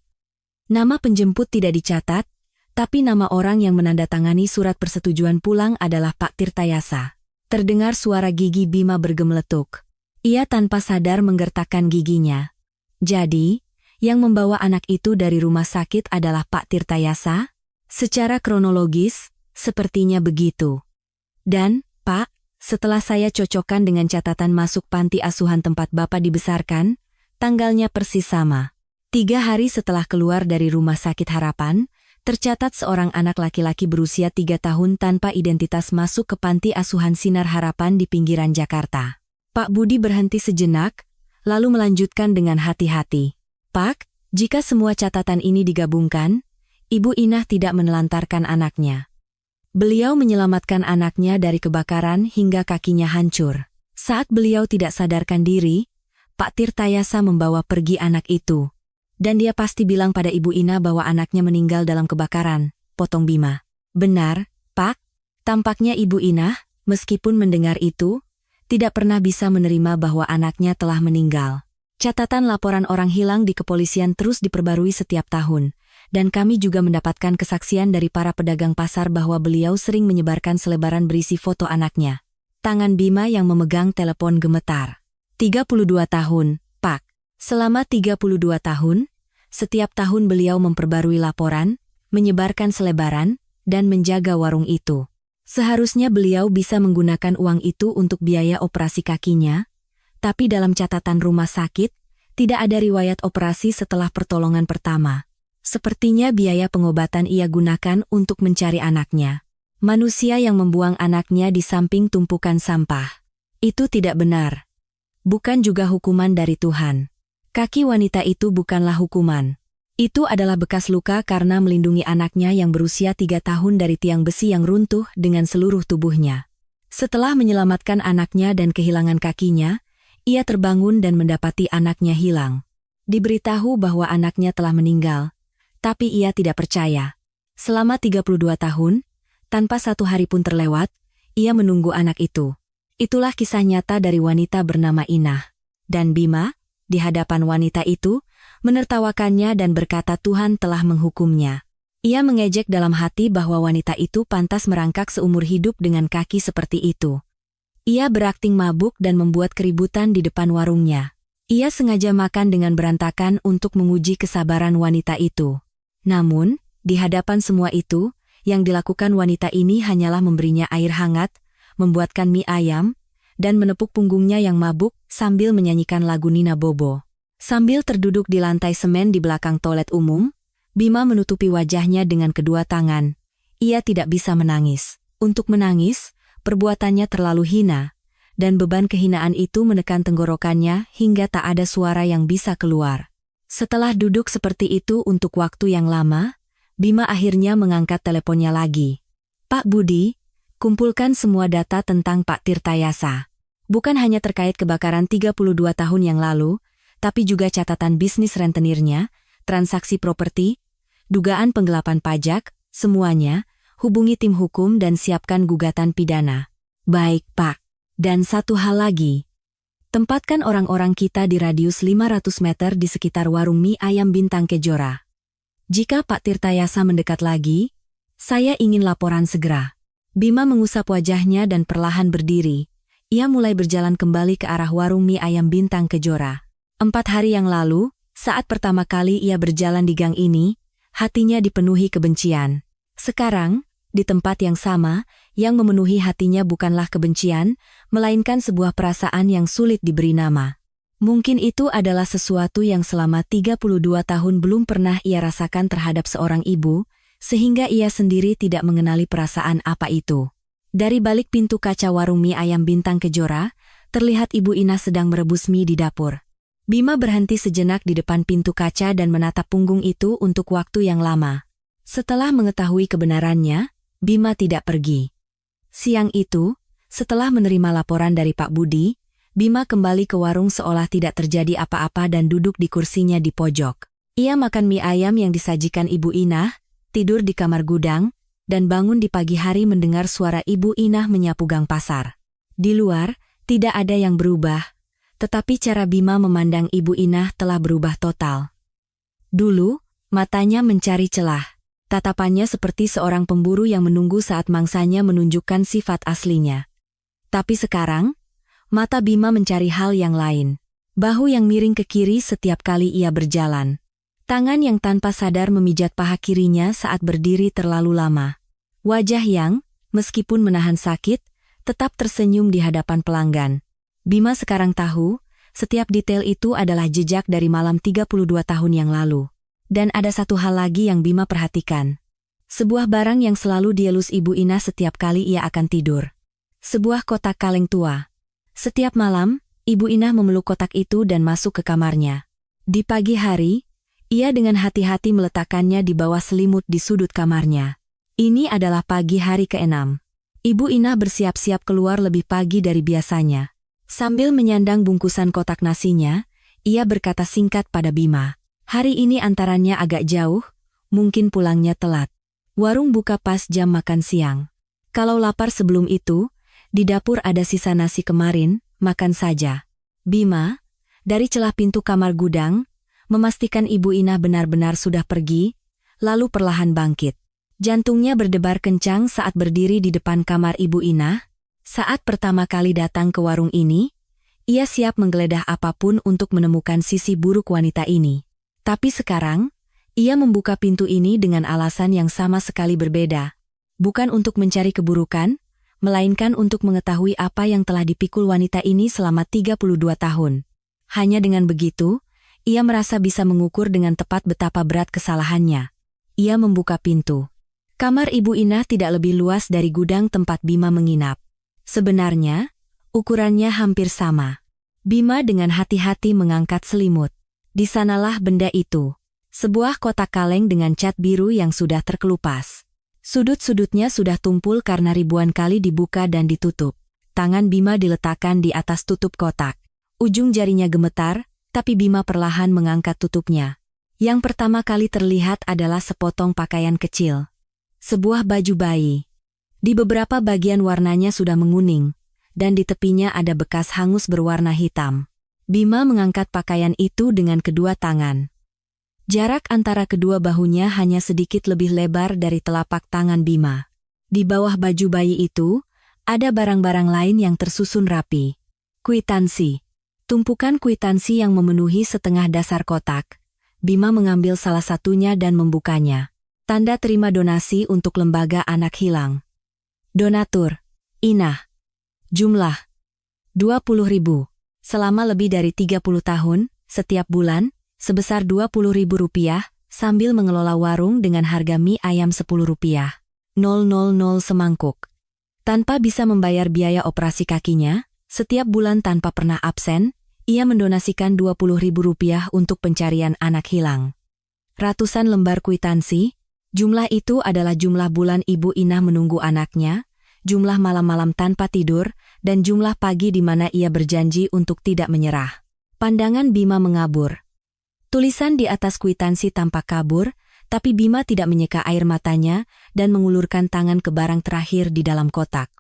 Nama penjemput tidak dicatat, tapi nama orang yang menandatangani surat persetujuan pulang adalah Pak Tirtayasa. Terdengar suara gigi Bima bergemeletuk. Ia tanpa sadar menggertakkan giginya. Jadi, yang membawa anak itu dari rumah sakit adalah Pak Tirtayasa? Secara kronologis, sepertinya begitu. Dan, Pak, setelah saya cocokkan dengan catatan masuk panti asuhan tempat Bapak dibesarkan, tanggalnya persis sama. 3 hari setelah keluar dari Rumah Sakit Harapan, tercatat seorang anak laki-laki berusia 3 tahun tanpa identitas masuk ke panti asuhan Sinar Harapan di pinggiran Jakarta. Pak Budi berhenti sejenak, lalu melanjutkan dengan hati-hati. Pak, jika semua catatan ini digabungkan, Ibu Inah tidak menelantarkan anaknya. Beliau menyelamatkan anaknya dari kebakaran hingga kakinya hancur. Saat beliau tidak sadarkan diri, Pak Tirtayasa membawa pergi anak itu. Dan dia pasti bilang pada Ibu Inah bahwa anaknya meninggal dalam kebakaran, potong Bima. Benar, Pak. Tampaknya Ibu Inah, meskipun mendengar itu, tidak pernah bisa menerima bahwa anaknya telah meninggal. Catatan laporan orang hilang di kepolisian terus diperbarui setiap tahun. Dan kami juga mendapatkan kesaksian dari para pedagang pasar bahwa beliau sering menyebarkan selebaran berisi foto anaknya. Tangan Bima yang memegang telepon gemetar. 32 tahun, Pak. Selama 32 tahun, setiap tahun beliau memperbarui laporan, menyebarkan selebaran, dan menjaga warung itu. Seharusnya beliau bisa menggunakan uang itu untuk biaya operasi kakinya, tapi dalam catatan rumah sakit, tidak ada riwayat operasi setelah pertolongan pertama. Sepertinya biaya pengobatan ia gunakan untuk mencari anaknya. Manusia yang membuang anaknya di samping tumpukan sampah. Itu tidak benar. Bukan juga hukuman dari Tuhan. Kaki wanita itu bukanlah hukuman. Itu adalah bekas luka karena melindungi anaknya yang berusia 3 tahun dari tiang besi yang runtuh dengan seluruh tubuhnya. Setelah menyelamatkan anaknya dan kehilangan kakinya, ia terbangun dan mendapati anaknya hilang. Diberitahu bahwa anaknya telah meninggal, tapi ia tidak percaya. Selama 32 tahun, tanpa satu hari pun terlewat, ia menunggu anak itu. Itulah kisah nyata dari wanita bernama Inah. Dan Bima, di hadapan wanita itu, menertawakannya dan berkata Tuhan telah menghukumnya. Ia mengejek dalam hati bahwa wanita itu pantas merangkak seumur hidup dengan kaki seperti itu. Ia berakting mabuk dan membuat keributan di depan warungnya. Ia sengaja makan dengan berantakan untuk menguji kesabaran wanita itu. Namun, di hadapan semua itu, yang dilakukan wanita ini hanyalah memberinya air hangat, membuatkan mie ayam, dan menepuk punggungnya yang mabuk sambil menyanyikan lagu Nina Bobo. Sambil terduduk di lantai semen di belakang toilet umum, Bima menutupi wajahnya dengan kedua tangan. Ia tidak bisa menangis. Untuk menangis, perbuatannya terlalu hina, dan beban kehinaan itu menekan tenggorokannya hingga tak ada suara yang bisa keluar. Setelah duduk seperti itu untuk waktu yang lama, Bima akhirnya mengangkat teleponnya lagi. Pak Budi, kumpulkan semua data tentang Pak Tirtayasa. Bukan hanya terkait kebakaran 32 tahun yang lalu, tapi juga catatan bisnis rentenirnya, transaksi properti, dugaan penggelapan pajak, semuanya, hubungi tim hukum dan siapkan gugatan pidana. Baik, Pak. Dan satu hal lagi. Tempatkan orang-orang kita di radius 500 meter di sekitar warung mie ayam Bintang Kejora. Jika Pak Tirtayasa mendekat lagi, saya ingin laporan segera. Bima mengusap wajahnya dan perlahan berdiri. Ia mulai berjalan kembali ke arah warung mie ayam Bintang Kejora. 4 hari yang lalu, saat pertama kali ia berjalan di gang ini, hatinya dipenuhi kebencian. Sekarang, di tempat yang sama, yang memenuhi hatinya bukanlah kebencian, melainkan sebuah perasaan yang sulit diberi nama. Mungkin itu adalah sesuatu yang selama 32 tahun belum pernah ia rasakan terhadap seorang ibu, sehingga ia sendiri tidak mengenali perasaan apa itu. Dari balik pintu kaca warung mie ayam Bintang Kejora, terlihat Ibu Inah sedang merebus mie di dapur. Bima berhenti sejenak di depan pintu kaca dan menatap punggung itu untuk waktu yang lama. Setelah mengetahui kebenarannya, Bima tidak pergi. Siang itu, setelah menerima laporan dari Pak Budi, Bima kembali ke warung seolah tidak terjadi apa-apa dan duduk di kursinya di pojok. Ia makan mie ayam yang disajikan Ibu Inah, tidur di kamar gudang, dan bangun di pagi hari mendengar suara Ibu Inah menyapu gang pasar. Di luar, tidak ada yang berubah. Tetapi cara Bima memandang Ibu Inah telah berubah total. Dulu, matanya mencari celah. Tatapannya seperti seorang pemburu yang menunggu saat mangsanya menunjukkan sifat aslinya. Tapi sekarang, mata Bima mencari hal yang lain. Bahu yang miring ke kiri setiap kali ia berjalan. Tangan yang tanpa sadar memijat paha kirinya saat berdiri terlalu lama. Wajah yang, meskipun menahan sakit, tetap tersenyum di hadapan pelanggan. Bima sekarang tahu, setiap detail itu adalah jejak dari malam 32 tahun yang lalu. Dan ada satu hal lagi yang Bima perhatikan. Sebuah barang yang selalu dielus Ibu Inah setiap kali ia akan tidur. Sebuah kotak kaleng tua. Setiap malam, Ibu Inah memeluk kotak itu dan masuk ke kamarnya. Di pagi hari, ia dengan hati-hati meletakkannya di bawah selimut di sudut kamarnya. Ini adalah pagi hari ke-6. Ibu Inah bersiap-siap keluar lebih pagi dari biasanya. Sambil menyandang bungkusan kotak nasinya, ia berkata singkat pada Bima. Hari ini antarannya agak jauh, mungkin pulangnya telat. Warung buka pas jam makan siang. Kalau lapar sebelum itu, di dapur ada sisa nasi kemarin, makan saja. Bima, dari celah pintu kamar gudang, memastikan Ibu Inah benar-benar sudah pergi, lalu perlahan bangkit. Jantungnya berdebar kencang saat berdiri di depan kamar Ibu Inah. Saat pertama kali datang ke warung ini, ia siap menggeledah apapun untuk menemukan sisi buruk wanita ini. Tapi sekarang, Ia membuka pintu ini dengan alasan yang sama sekali berbeda. Bukan untuk mencari keburukan, melainkan untuk mengetahui apa yang telah dipikul wanita ini selama 32 tahun. Hanya dengan begitu, ia merasa bisa mengukur dengan tepat betapa berat kesalahannya. Ia membuka pintu. Kamar Ibu Inah tidak lebih luas dari gudang tempat Bima menginap. Sebenarnya, ukurannya hampir sama. Bima dengan hati-hati mengangkat selimut. Di sanalah benda itu. Sebuah kotak kaleng dengan cat biru yang sudah terkelupas. Sudut-sudutnya sudah tumpul karena ribuan kali dibuka dan ditutup. Tangan Bima diletakkan di atas tutup kotak. Ujung jarinya gemetar, tapi Bima perlahan mengangkat tutupnya. Yang pertama kali terlihat adalah sepotong pakaian kecil. Sebuah baju bayi. Di beberapa bagian warnanya sudah menguning, dan di tepinya ada bekas hangus berwarna hitam. Bima mengangkat pakaian itu dengan kedua tangan. Jarak antara kedua bahunya hanya sedikit lebih lebar dari telapak tangan Bima. Di bawah baju bayi itu, ada barang-barang lain yang tersusun rapi. Kwitansi. Tumpukan kwitansi yang memenuhi setengah dasar kotak. Bima mengambil salah satunya dan membukanya. Tanda terima donasi untuk lembaga anak hilang. Donatur, Inah. Jumlah, 20.000. Selama lebih dari 30 tahun, setiap bulan, sebesar Rp20.000, sambil mengelola warung dengan harga mie ayam Rp10. 000 semangkuk. Tanpa bisa membayar biaya operasi kakinya, setiap bulan tanpa pernah absen, ia mendonasikan Rp20.000 untuk pencarian anak hilang. Ratusan lembar kwitansi, jumlah itu adalah jumlah bulan Ibu Inah menunggu anaknya, jumlah malam-malam tanpa tidur, dan jumlah pagi di mana ia berjanji untuk tidak menyerah. Pandangan Bima mengabur. Tulisan di atas kwitansi tampak kabur, tapi Bima tidak menyeka air matanya dan mengulurkan tangan ke barang terakhir di dalam kotak.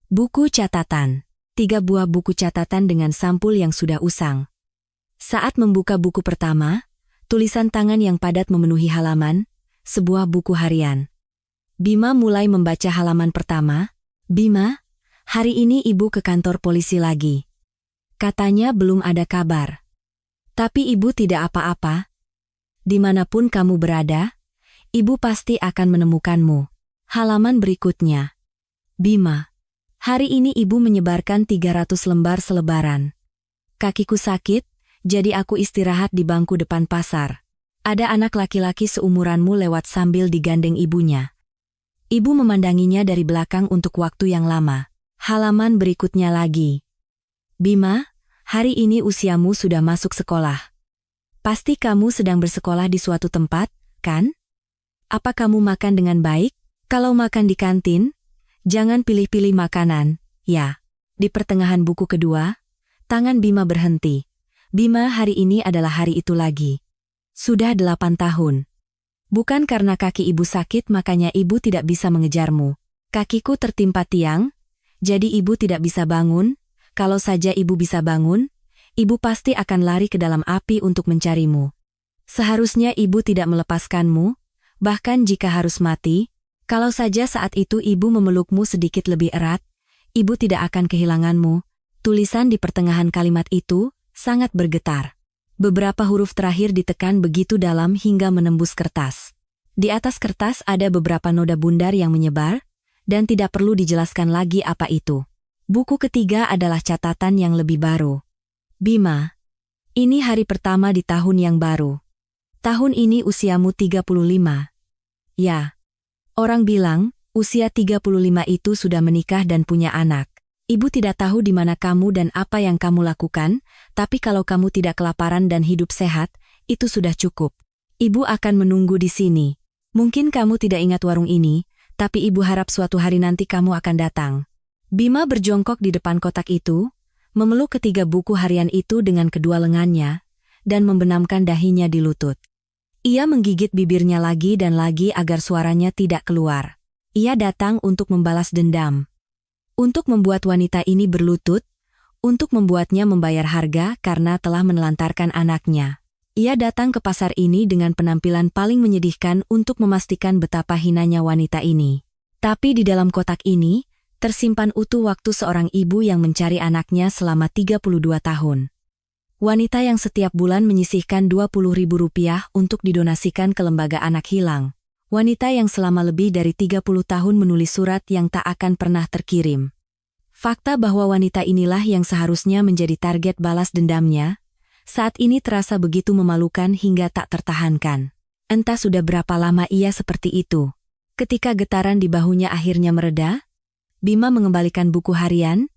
Buku catatan. 3 buah buku catatan dengan sampul yang sudah usang. Saat membuka buku pertama, tulisan tangan yang padat memenuhi halaman, sebuah buku harian. Bima mulai membaca halaman pertama. Bima, hari ini ibu ke kantor polisi lagi. Katanya belum ada kabar. Tapi ibu tidak apa-apa. Dimanapun kamu berada, ibu pasti akan menemukanmu. Halaman berikutnya. Bima, hari ini ibu menyebarkan 300 lembar selebaran. Kakiku sakit, jadi aku istirahat di bangku depan pasar. Ada anak laki-laki seumuranmu lewat sambil digandeng ibunya. Ibu memandanginya dari belakang untuk waktu yang lama. Halaman berikutnya lagi. Bima, hari ini usiamu sudah masuk sekolah. Pasti kamu sedang bersekolah di suatu tempat, kan? Apa kamu makan dengan baik? Kalau makan di kantin, jangan pilih-pilih makanan, ya. Di pertengahan buku kedua, tangan Bima berhenti. Bima, hari ini adalah hari itu lagi. Sudah 8 tahun. Bukan karena kaki ibu sakit makanya ibu tidak bisa mengejarmu. Kakiku tertimpa tiang, jadi ibu tidak bisa bangun. Kalau saja ibu bisa bangun, ibu pasti akan lari ke dalam api untuk mencarimu. Seharusnya ibu tidak melepaskanmu, bahkan jika harus mati. Kalau saja saat itu ibu memelukmu sedikit lebih erat, ibu tidak akan kehilanganmu. Tulisan di pertengahan kalimat itu sangat bergetar. Beberapa huruf terakhir ditekan begitu dalam hingga menembus kertas. Di atas kertas ada beberapa noda bundar yang menyebar, dan tidak perlu dijelaskan lagi apa itu. Buku ketiga adalah catatan yang lebih baru. Bima, ini hari pertama di tahun yang baru. Tahun ini usiamu 35. Ya, orang bilang, usia 35 itu sudah menikah dan punya anak. Ibu tidak tahu di mana kamu dan apa yang kamu lakukan, tapi kalau kamu tidak kelaparan dan hidup sehat, itu sudah cukup. Ibu akan menunggu di sini. Mungkin kamu tidak ingat warung ini, tapi ibu harap suatu hari nanti kamu akan datang. Bima berjongkok di depan kotak itu, memeluk ketiga buku harian itu dengan kedua lengannya, dan membenamkan dahinya di lutut. Ia menggigit bibirnya lagi dan lagi agar suaranya tidak keluar. Ia datang untuk membalas dendam. Untuk membuat wanita ini berlutut, untuk membuatnya membayar harga karena telah menelantarkan anaknya. Ia datang ke pasar ini dengan penampilan paling menyedihkan untuk memastikan betapa hinanya wanita ini. Tapi di dalam kotak ini, tersimpan utuh waktu seorang ibu yang mencari anaknya selama 32 tahun. Wanita yang setiap bulan menyisihkan Rp20.000 untuk didonasikan ke lembaga anak hilang. Wanita yang selama lebih dari 30 tahun menulis surat yang tak akan pernah terkirim. Fakta bahwa wanita inilah yang seharusnya menjadi target balas dendamnya, saat ini terasa begitu memalukan hingga tak tertahankan. Entah sudah berapa lama ia seperti itu. Ketika getaran di bahunya akhirnya mereda, Bima mengembalikan buku harian,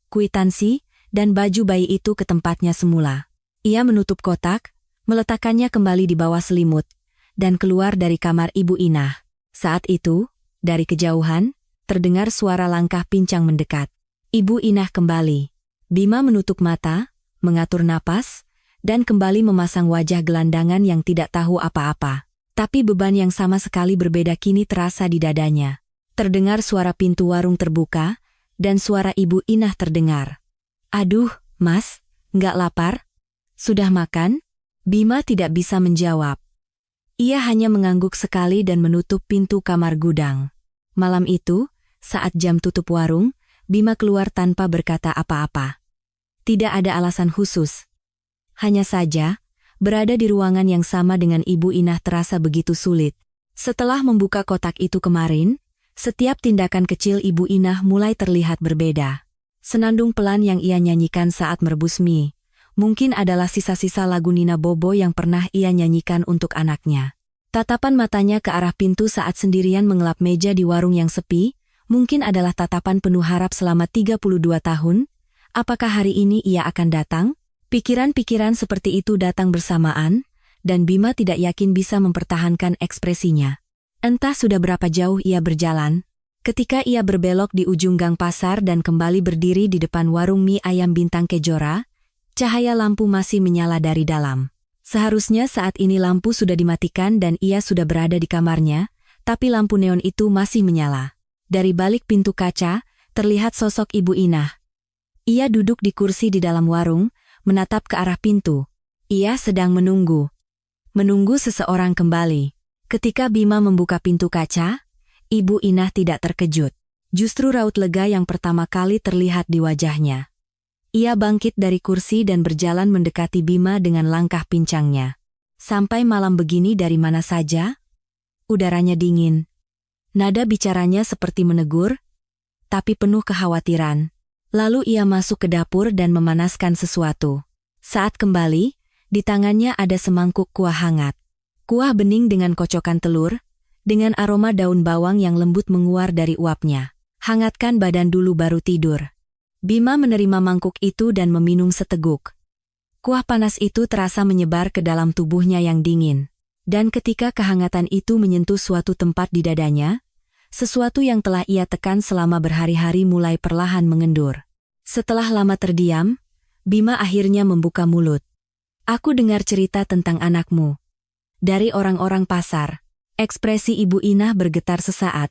kwitansi, dan baju bayi itu ke tempatnya semula. Ia menutup kotak, meletakkannya kembali di bawah selimut, dan keluar dari kamar Ibu Inah. Saat itu, dari kejauhan, terdengar suara langkah pincang mendekat. Ibu Inah kembali. Bima menutup mata, mengatur napas, dan kembali memasang wajah gelandangan yang tidak tahu apa-apa. Tapi beban yang sama sekali berbeda kini terasa di dadanya. Terdengar suara pintu warung terbuka, dan suara Ibu Inah terdengar. "Aduh, Mas, nggak lapar? Sudah makan?" Bima tidak bisa menjawab. Ia hanya mengangguk sekali dan menutup pintu kamar gudang. Malam itu, saat jam tutup warung, Bima keluar tanpa berkata apa-apa. Tidak ada alasan khusus. Hanya saja, berada di ruangan yang sama dengan Ibu Inah terasa begitu sulit. Setelah membuka kotak itu kemarin, setiap tindakan kecil Ibu Inah mulai terlihat berbeda. Senandung pelan yang ia nyanyikan saat merebus mie, mungkin adalah sisa-sisa lagu Nina Bobo yang pernah ia nyanyikan untuk anaknya. Tatapan matanya ke arah pintu saat sendirian mengelap meja di warung yang sepi, mungkin adalah tatapan penuh harap selama 32 tahun. Apakah hari ini ia akan datang? Pikiran-pikiran seperti itu datang bersamaan, dan Bima tidak yakin bisa mempertahankan ekspresinya. Entah sudah berapa jauh ia berjalan, ketika ia berbelok di ujung gang pasar dan kembali berdiri di depan warung mie ayam Bintang Kejora, cahaya lampu masih menyala dari dalam. Seharusnya saat ini lampu sudah dimatikan dan ia sudah berada di kamarnya, tapi lampu neon itu masih menyala. Dari balik pintu kaca, terlihat sosok Ibu Inah. Ia duduk di kursi di dalam warung, menatap ke arah pintu. Ia sedang menunggu. Menunggu seseorang kembali. Ketika Bima membuka pintu kaca, Ibu Inah tidak terkejut. Justru raut lega yang pertama kali terlihat di wajahnya. Ia bangkit dari kursi dan berjalan mendekati Bima dengan langkah pincangnya. "Sampai malam begini dari mana saja?" Udaranya dingin. Nada bicaranya seperti menegur, tapi penuh kekhawatiran. Lalu ia masuk ke dapur dan memanaskan sesuatu. Saat kembali, di tangannya ada semangkuk kuah hangat. Kuah bening dengan kocokan telur, dengan aroma daun bawang yang lembut menguar dari uapnya. "Hangatkan badan dulu baru tidur." Bima menerima mangkuk itu dan meminum seteguk. Kuah panas itu terasa menyebar ke dalam tubuhnya yang dingin. Dan ketika kehangatan itu menyentuh suatu tempat di dadanya, sesuatu yang telah ia tekan selama berhari-hari mulai perlahan mengendur. Setelah lama terdiam, Bima akhirnya membuka mulut. "Aku dengar cerita tentang anakmu. Dari orang-orang pasar." Ekspresi Ibu Inah bergetar sesaat,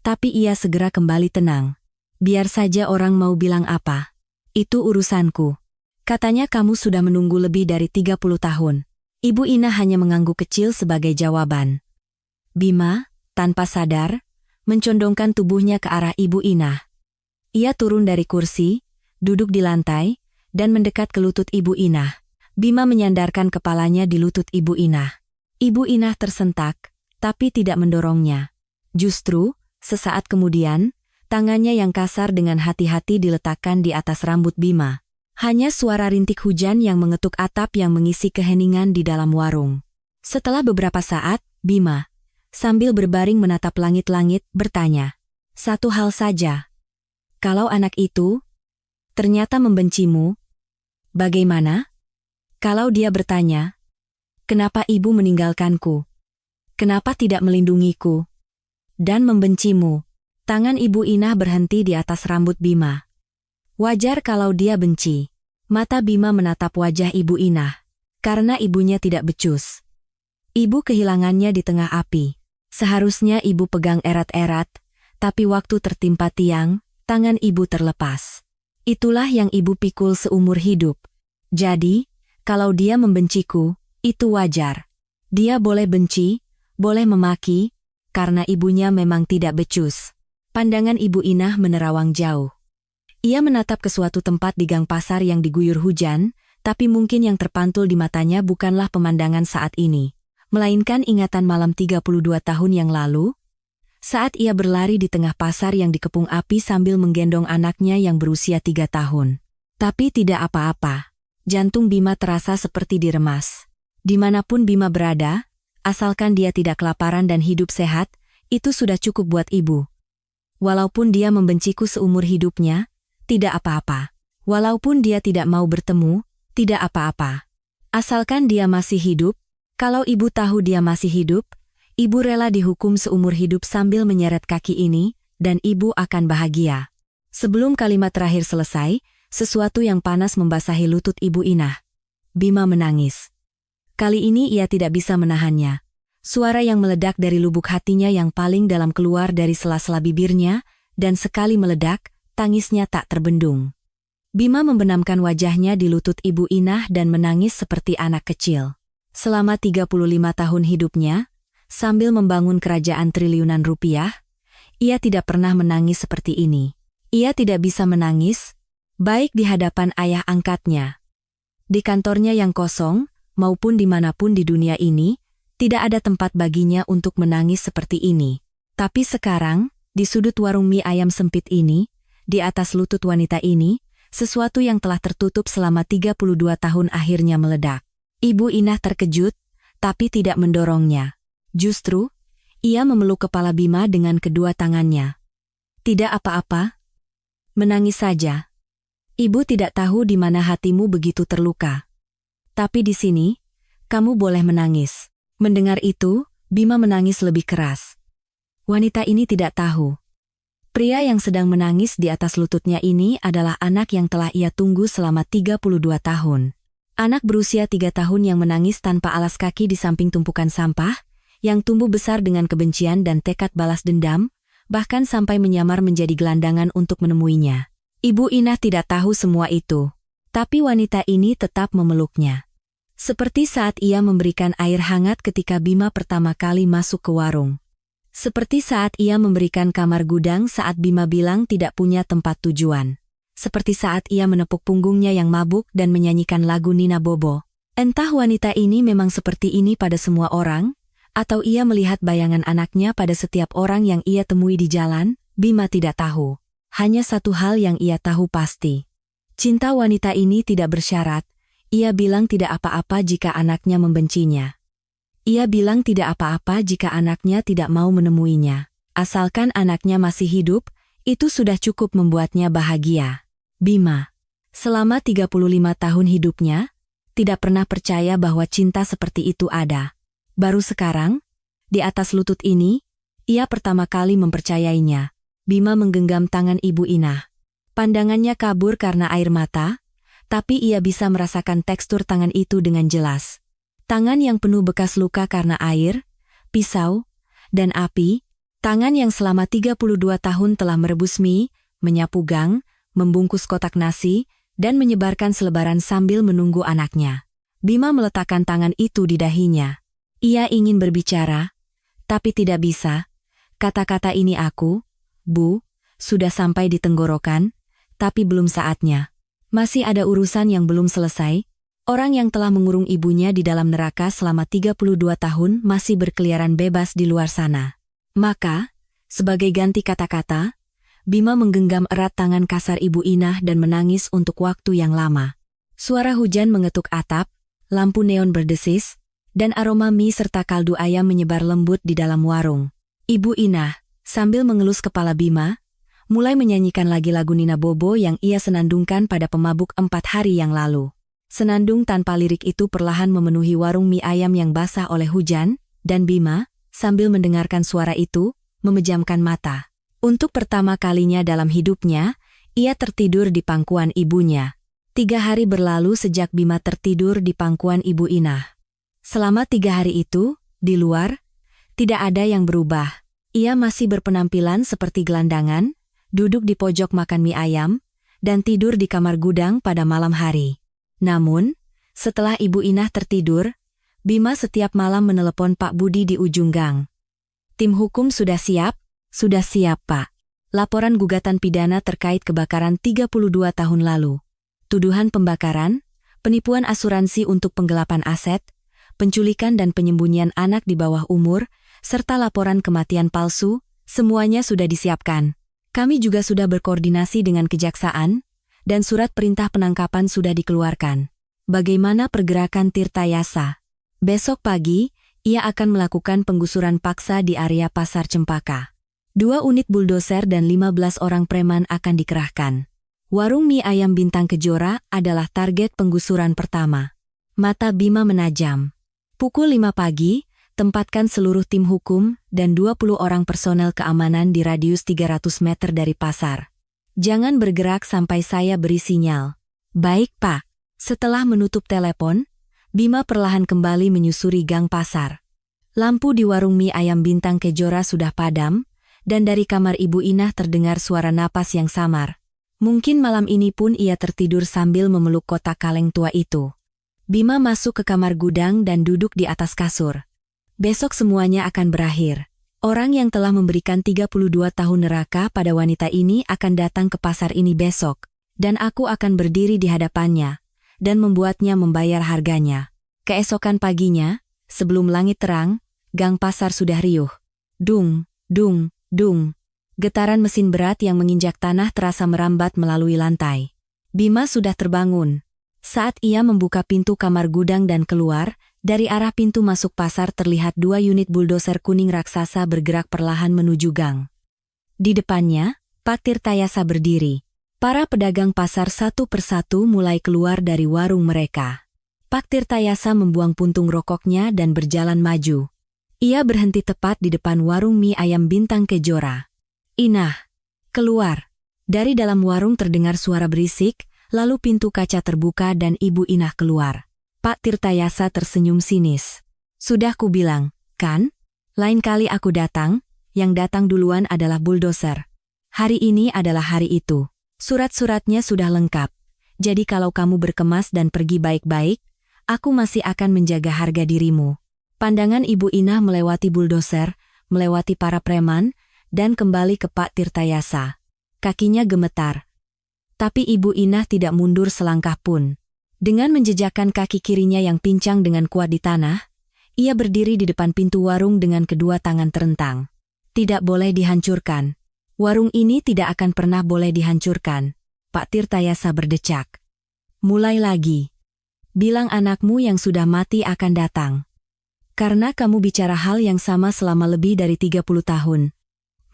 tapi ia segera kembali tenang. "Biar saja orang mau bilang apa. Itu urusanku." Katanya kamu sudah menunggu lebih dari 30 tahun. Ibu Inah hanya mengangguk kecil sebagai jawaban. Bima, tanpa sadar, mencondongkan tubuhnya ke arah Ibu Inah. Ia turun dari kursi, duduk di lantai, dan mendekat ke lutut Ibu Inah. Bima menyandarkan kepalanya di lutut Ibu Inah. Ibu Inah tersentak, tapi tidak mendorongnya. Justru, sesaat kemudian, tangannya yang kasar dengan hati-hati diletakkan di atas rambut Bima. Hanya suara rintik hujan yang mengetuk atap yang mengisi keheningan di dalam warung. Setelah beberapa saat, Bima, sambil berbaring menatap langit-langit, bertanya, "Satu hal saja. Kalau anak itu ternyata membencimu, bagaimana? Kalau dia bertanya, 'Kenapa ibu meninggalkanku? Kenapa tidak melindungiku?' Dan membencimu." Tangan Ibu Inah berhenti di atas rambut Bima. Wajar kalau dia benci. Mata Bima menatap wajah Ibu Inah. Karena ibunya tidak becus. Ibu kehilangannya di tengah api. Seharusnya ibu pegang erat-erat, tapi waktu tertimpa tiang, tangan ibu terlepas. Itulah yang ibu pikul seumur hidup. Jadi, kalau dia membenciku, itu wajar. Dia boleh benci, boleh memaki, karena ibunya memang tidak becus. Pandangan Ibu Inah menerawang jauh. Ia menatap ke suatu tempat di gang pasar yang diguyur hujan, Tapi mungkin yang terpantul di matanya bukanlah pemandangan saat ini, melainkan ingatan malam 32 tahun yang lalu, saat ia berlari di tengah pasar yang dikepung api sambil menggendong anaknya yang berusia 3 tahun. Tapi tidak apa-apa. Jantung Bima terasa seperti diremas. Dimanapun Bima berada, asalkan dia tidak kelaparan dan hidup sehat, itu sudah cukup buat ibu. Walaupun dia membenciku seumur hidupnya, tidak apa-apa. Walaupun dia tidak mau bertemu, tidak apa-apa. Asalkan dia masih hidup, kalau ibu tahu dia masih hidup, ibu rela dihukum seumur hidup sambil menyeret kaki ini, dan ibu akan bahagia. Sebelum kalimat terakhir selesai, sesuatu yang panas membasahi lutut Ibu Inah. Bima menangis. Kali ini ia tidak bisa menahannya. Suara yang meledak dari lubuk hatinya yang paling dalam keluar dari sela-sela bibirnya, dan sekali meledak, tangisnya tak terbendung. Bima membenamkan wajahnya di lutut Ibu Inah dan menangis seperti anak kecil. Selama 35 tahun hidupnya, sambil membangun kerajaan triliunan rupiah, ia tidak pernah menangis seperti ini. Ia tidak bisa menangis, baik di hadapan ayah angkatnya, di kantornya yang kosong, maupun dimanapun di dunia ini, tidak ada tempat baginya untuk menangis seperti ini. Tapi sekarang, di sudut warung mie ayam sempit ini, di atas lutut wanita ini, sesuatu yang telah tertutup selama 32 tahun akhirnya meledak. Ibu Inah terkejut, tapi tidak mendorongnya. Justru, ia memeluk kepala Bima dengan kedua tangannya. Tidak apa-apa. Menangis saja. Ibu tidak tahu di mana hatimu begitu terluka. Tapi di sini, kamu boleh menangis. Mendengar itu, Bima menangis lebih keras. Wanita ini tidak tahu. Pria yang sedang menangis di atas lututnya ini adalah anak yang telah ia tunggu selama 32 tahun. Anak berusia 3 tahun yang menangis tanpa alas kaki di samping tumpukan sampah, yang tumbuh besar dengan kebencian dan tekad balas dendam, bahkan sampai menyamar menjadi gelandangan untuk menemuinya. Ibu Inah tidak tahu semua itu, tapi wanita ini tetap memeluknya. Seperti saat ia memberikan air hangat ketika Bima pertama kali masuk ke warung. Seperti saat ia memberikan kamar gudang saat Bima bilang tidak punya tempat tujuan. Seperti saat ia menepuk punggungnya yang mabuk dan menyanyikan lagu Nina Bobo. Entah wanita ini memang seperti ini pada semua orang, atau ia melihat bayangan anaknya pada setiap orang yang ia temui di jalan, Bima tidak tahu. Hanya satu hal yang ia tahu pasti. Cinta wanita ini tidak bersyarat, ia bilang tidak apa-apa jika anaknya membencinya. Ia bilang tidak apa-apa jika anaknya tidak mau menemuinya. Asalkan anaknya masih hidup, itu sudah cukup membuatnya bahagia. Bima, selama 35 tahun hidupnya, tidak pernah percaya bahwa cinta seperti itu ada. Baru sekarang, di atas lutut ini, ia pertama kali mempercayainya. Bima menggenggam tangan Ibu Inah. Pandangannya kabur karena air mata, tapi ia bisa merasakan tekstur tangan itu dengan jelas. Tangan yang penuh bekas luka karena air, pisau, dan api, tangan yang selama 32 tahun telah merebus mie, menyapu gang, membungkus kotak nasi, dan menyebarkan selebaran sambil menunggu anaknya. Bima meletakkan tangan itu di dahinya. Ia ingin berbicara, tapi tidak bisa. Kata-kata ini aku, Bu, sudah sampai di tenggorokan, tapi belum saatnya. Masih ada urusan yang belum selesai. Orang yang telah mengurung ibunya di dalam neraka selama 32 tahun masih berkeliaran bebas di luar sana. Maka, sebagai ganti kata-kata, Bima menggenggam erat tangan kasar Ibu Inah dan menangis untuk waktu yang lama. Suara hujan mengetuk atap, lampu neon berdesis, dan aroma mie serta kaldu ayam menyebar lembut di dalam warung. Ibu Inah, sambil mengelus kepala Bima, mulai menyanyikan lagi lagu Nina Bobo yang ia senandungkan pada pemabuk 4 hari yang lalu. Senandung tanpa lirik itu perlahan memenuhi warung mie ayam yang basah oleh hujan, dan Bima, sambil mendengarkan suara itu, memejamkan mata. Untuk pertama kalinya dalam hidupnya, ia tertidur di pangkuan ibunya. 3 hari berlalu sejak Bima tertidur di pangkuan Ibu Inah. Selama 3 hari itu, di luar, tidak ada yang berubah. Ia masih berpenampilan seperti gelandangan, duduk di pojok makan mie ayam, dan tidur di kamar gudang pada malam hari. Namun, setelah Ibu Inah tertidur, Bima setiap malam menelepon Pak Budi di ujung gang. Tim hukum sudah siap? Sudah siap, Pak. Laporan gugatan pidana terkait kebakaran 32 tahun lalu. Tuduhan pembakaran, penipuan asuransi untuk penggelapan aset, penculikan dan penyembunyian anak di bawah umur, serta laporan kematian palsu, semuanya sudah disiapkan. Kami juga sudah berkoordinasi dengan kejaksaan, dan surat perintah penangkapan sudah dikeluarkan. Bagaimana pergerakan Tirtayasa? Besok pagi, ia akan melakukan penggusuran paksa di area Pasar Cempaka. 2 unit buldoser dan 15 orang preman akan dikerahkan. Warung mie ayam Bintang Kejora adalah target penggusuran pertama. Mata Bima menajam. Pukul 5 pagi, tempatkan seluruh tim hukum dan 20 orang personel keamanan di radius 300 meter dari pasar. Jangan bergerak sampai saya beri sinyal. Baik, Pak. Setelah menutup telepon, Bima perlahan kembali menyusuri gang pasar. Lampu di warung mie ayam Bintang Kejora sudah padam, dan dari kamar Ibu Inah terdengar suara napas yang samar. Mungkin malam ini pun ia tertidur sambil memeluk kotak kaleng tua itu. Bima masuk ke kamar gudang dan duduk di atas kasur. Besok semuanya akan berakhir. Orang yang telah memberikan 32 tahun neraka pada wanita ini akan datang ke pasar ini besok, dan aku akan berdiri di hadapannya, dan membuatnya membayar harganya. Keesokan paginya, sebelum langit terang, gang pasar sudah riuh. Dung, dung, dung. Getaran mesin berat yang menginjak tanah terasa merambat melalui lantai. Bima sudah terbangun. Saat ia membuka pintu kamar gudang dan keluar, dari arah pintu masuk pasar terlihat 2 unit buldoser kuning raksasa bergerak perlahan menuju gang. Di depannya, Pak Tirtayasa berdiri. Para pedagang pasar satu persatu mulai keluar dari warung mereka. Pak Tirtayasa membuang puntung rokoknya dan berjalan maju. Ia berhenti tepat di depan warung mie ayam Bintang Kejora. Inah, keluar. Dari dalam warung terdengar suara berisik, lalu pintu kaca terbuka dan Ibu Inah keluar. Pak Tirtayasa tersenyum sinis. Sudah kubilang, kan? Lain kali aku datang, yang datang duluan adalah buldoser. Hari ini adalah hari itu. Surat-suratnya sudah lengkap. Jadi kalau kamu berkemas dan pergi baik-baik, aku masih akan menjaga harga dirimu. Pandangan Ibu Inah melewati buldoser, melewati para preman, dan kembali ke Pak Tirtayasa. Kakinya gemetar. Tapi Ibu Inah tidak mundur selangkah pun. Dengan menjejakkan kaki kirinya yang pincang dengan kuat di tanah, ia berdiri di depan pintu warung dengan kedua tangan terentang. Tidak boleh dihancurkan. Warung ini tidak akan pernah boleh dihancurkan. Pak Tirtayasa berdecak. Mulai lagi. Bilang anakmu yang sudah mati akan datang. Karena kamu bicara hal yang sama selama lebih dari 30 tahun.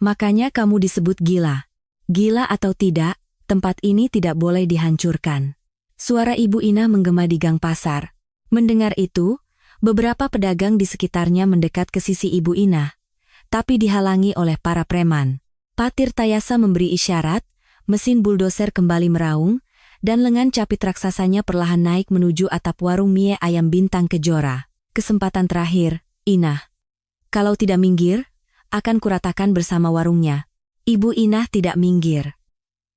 Makanya kamu disebut gila. Gila atau tidak, tempat ini tidak boleh dihancurkan. Suara Ibu Inah menggema di gang pasar. Mendengar itu, beberapa pedagang di sekitarnya mendekat ke sisi Ibu Inah, tapi dihalangi oleh para preman. Pak Tirtayasa memberi isyarat, mesin buldoser kembali meraung, dan lengan capit raksasanya perlahan naik menuju atap warung mie ayam Bintang Kejora. Kesempatan terakhir, Inah. Kalau tidak minggir, akan kuratakan bersama warungnya. Ibu Inah tidak minggir.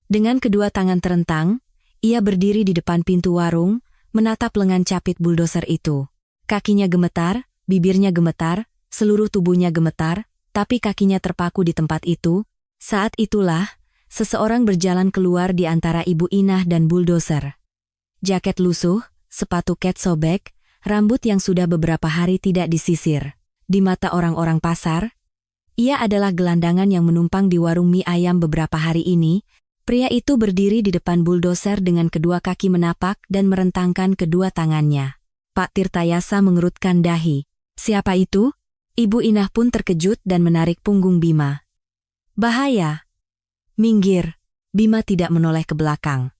Dengan kedua tangan terentang, ia berdiri di depan pintu warung, menatap lengan capit buldoser itu. Kakinya gemetar, bibirnya gemetar, seluruh tubuhnya gemetar, tapi kakinya terpaku di tempat itu. Saat itulah, seseorang berjalan keluar di antara Ibu Inah dan buldoser. Jaket lusuh, sepatu ket sobek, rambut yang sudah beberapa hari tidak disisir. Di mata orang-orang pasar, ia adalah gelandangan yang menumpang di warung mie ayam beberapa hari ini. Pria itu berdiri di depan buldoser dengan kedua kaki menapak dan merentangkan kedua tangannya. Pak Tirtayasa mengerutkan dahi. Siapa itu? Ibu Inah pun terkejut dan menarik punggung Bima. Bahaya. Minggir. Bima tidak menoleh ke belakang.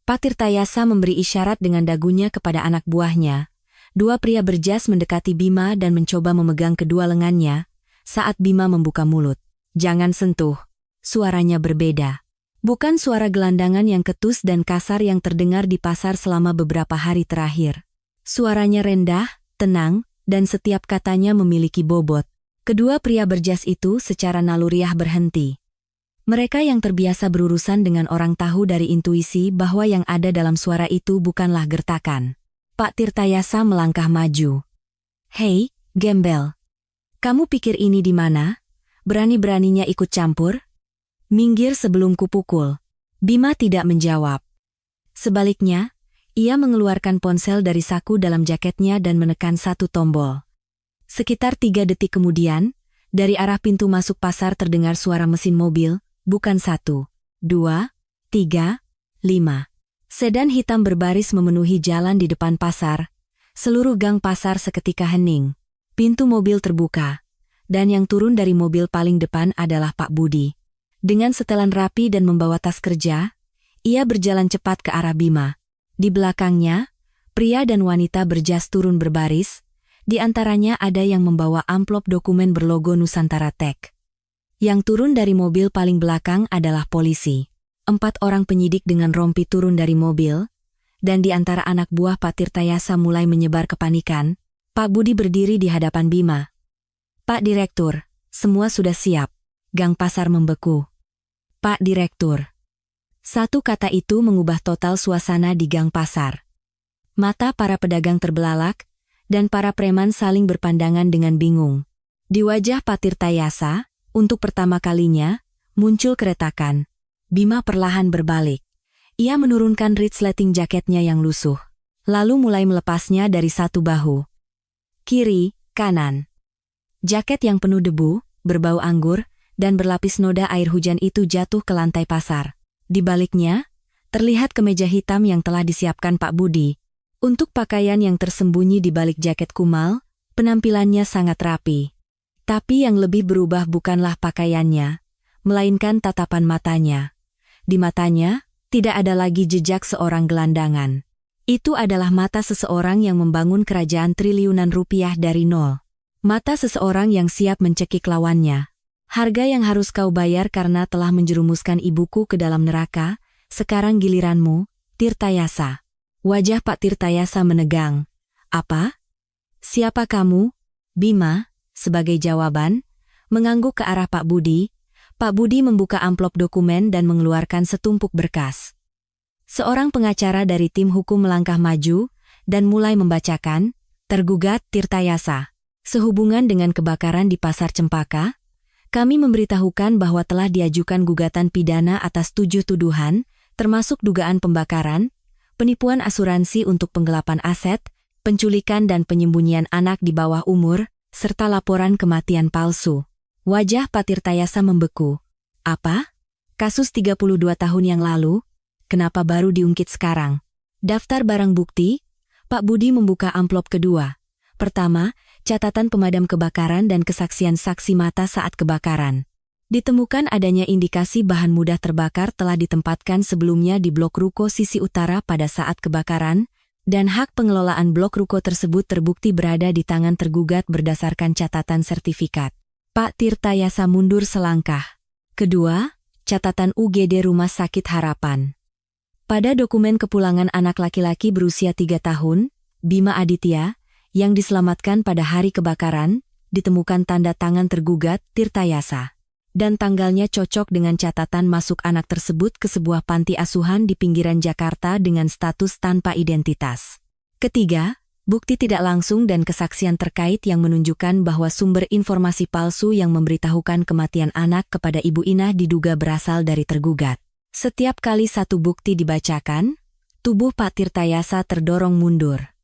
Pak Tirtayasa memberi isyarat dengan dagunya kepada anak buahnya. 2 pria berjas mendekati Bima dan mencoba memegang kedua lengannya. Saat Bima membuka mulut. Jangan sentuh. Suaranya berbeda. Bukan suara gelandangan yang ketus dan kasar yang terdengar di pasar selama beberapa hari terakhir. Suaranya rendah, tenang, dan setiap katanya memiliki bobot. Kedua pria berjas itu secara naluriah berhenti. Mereka yang terbiasa berurusan dengan orang tahu dari intuisi bahwa yang ada dalam suara itu bukanlah gertakan. Pak Tirtayasa melangkah maju. Hei, gembel. Kamu pikir ini di mana? Berani-beraninya ikut campur? Minggir sebelum kupukul. Bima tidak menjawab. Sebaliknya, Ia mengeluarkan ponsel dari saku dalam jaketnya dan menekan satu tombol. Sekitar 3 detik kemudian, dari arah pintu masuk pasar terdengar suara mesin mobil, bukan 1, 2, 3, 5. Sedan hitam berbaris memenuhi jalan di depan pasar. Seluruh gang pasar seketika hening. Pintu mobil terbuka, dan yang turun dari mobil paling depan adalah Pak Budi. Dengan setelan rapi dan membawa tas kerja, ia berjalan cepat ke arah Bima. Di belakangnya, pria dan wanita berjas turun berbaris, di antaranya ada yang membawa amplop dokumen berlogo Nusantara Tech. Yang turun dari mobil paling belakang adalah polisi. 4 orang penyidik dengan rompi turun dari mobil, dan di antara anak buah Pak Tirtayasa mulai menyebar kepanikan. Pak Budi berdiri di hadapan Bima. Pak Direktur, semua sudah siap. Gang pasar membeku. Pak Direktur. Satu kata itu mengubah total suasana di gang pasar. Mata para pedagang terbelalak, dan para preman saling berpandangan dengan bingung. Di wajah Pak Tirtayasa, untuk pertama kalinya, muncul keretakan. Bima perlahan berbalik. Ia menurunkan resleting jaketnya yang lusuh, lalu mulai melepasnya dari satu bahu. Kiri, kanan. Jaket yang penuh debu, berbau anggur, dan berlapis noda air hujan itu jatuh ke lantai pasar. Di baliknya, terlihat kemeja hitam yang telah disiapkan Pak Budi. Untuk pakaian yang tersembunyi di balik jaket kumal, penampilannya sangat rapi. Tapi yang lebih berubah bukanlah pakaiannya, melainkan tatapan matanya. Di matanya, tidak ada lagi jejak seorang gelandangan. Itu adalah mata seseorang yang membangun kerajaan triliunan rupiah dari nol. Mata seseorang yang siap mencekik lawannya. Harga yang harus kau bayar karena telah menjerumuskan ibuku ke dalam neraka, sekarang giliranmu, Tirtayasa. Wajah Pak Tirtayasa menegang. Apa? Siapa kamu? Bima, sebagai jawaban, mengangguk ke arah Pak Budi. Pak Budi membuka amplop dokumen dan mengeluarkan setumpuk berkas. Seorang pengacara dari tim hukum melangkah maju dan mulai membacakan, tergugat Tirtayasa. Sehubungan dengan kebakaran di Pasar Cempaka, kami memberitahukan bahwa telah diajukan gugatan pidana atas 7 tuduhan, termasuk dugaan pembakaran, penipuan asuransi untuk penggelapan aset, penculikan dan penyembunyian anak di bawah umur, serta laporan kematian palsu. Wajah Pak Tirtayasa membeku. Apa? Kasus 32 tahun yang lalu? Kenapa baru diungkit sekarang? Daftar barang bukti? Pak Budi membuka amplop kedua. Pertama, catatan pemadam kebakaran dan kesaksian saksi mata saat kebakaran. Ditemukan adanya indikasi bahan mudah terbakar telah ditempatkan sebelumnya di blok ruko sisi utara pada saat kebakaran, dan hak pengelolaan blok ruko tersebut terbukti berada di tangan tergugat berdasarkan catatan sertifikat. Pak Tirtayasa mundur selangkah. Kedua, catatan UGD Rumah Sakit Harapan. Pada dokumen kepulangan anak laki-laki berusia 3 tahun, Bima Aditya, yang diselamatkan pada hari kebakaran, ditemukan tanda tangan tergugat Tirtayasa. Dan tanggalnya cocok dengan catatan masuk anak tersebut ke sebuah panti asuhan di pinggiran Jakarta dengan status tanpa identitas. Ketiga, bukti tidak langsung dan kesaksian terkait yang menunjukkan bahwa sumber informasi palsu yang memberitahukan kematian anak kepada Ibu Inah diduga berasal dari tergugat. Setiap kali satu bukti dibacakan, tubuh Pak Tirtayasa terdorong mundur.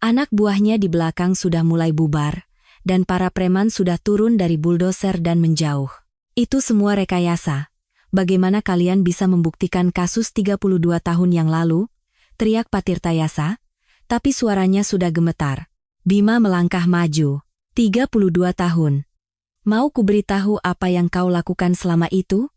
Anak buahnya di belakang sudah mulai bubar, dan para preman sudah turun dari buldoser dan menjauh. Itu semua rekayasa. Bagaimana kalian bisa membuktikan kasus 32 tahun yang lalu? Teriak Pak Tirtayasa, tapi suaranya sudah gemetar. Bima melangkah maju. 32 tahun. Mau kuberitahu apa yang kau lakukan selama itu?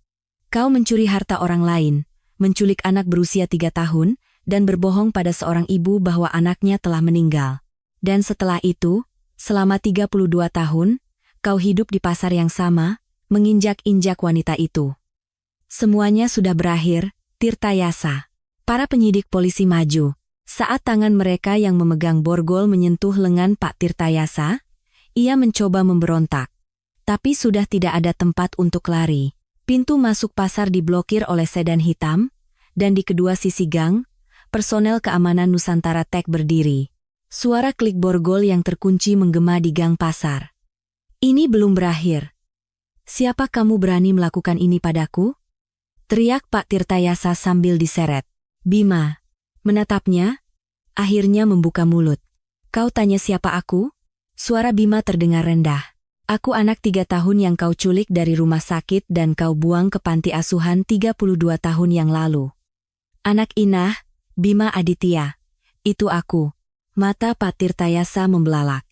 Kau mencuri harta orang lain, menculik anak berusia 3 tahun, dan berbohong pada seorang ibu bahwa anaknya telah meninggal. Dan setelah itu, selama 32 tahun, kau hidup di pasar yang sama, menginjak-injak wanita itu. Semuanya sudah berakhir, Tirtayasa. Para penyidik polisi maju. Saat tangan mereka yang memegang borgol menyentuh lengan Pak Tirtayasa, ia mencoba memberontak. Tapi sudah tidak ada tempat untuk lari. Pintu masuk pasar diblokir oleh sedan hitam, dan di kedua sisi gang, personel keamanan Nusantara Tech berdiri. Suara klik borgol yang terkunci menggema di gang pasar. Ini belum berakhir. Siapa kamu berani melakukan ini padaku? Teriak Pak Tirtayasa sambil diseret. Bima menatapnya, akhirnya membuka mulut. Kau tanya siapa aku? Suara Bima terdengar rendah. Aku anak 3 tahun yang kau culik dari rumah sakit dan kau buang ke panti asuhan 32 tahun yang lalu. Anak Inah, Bima Aditya. Itu aku. Mata Pak Tirtayasa membelalak.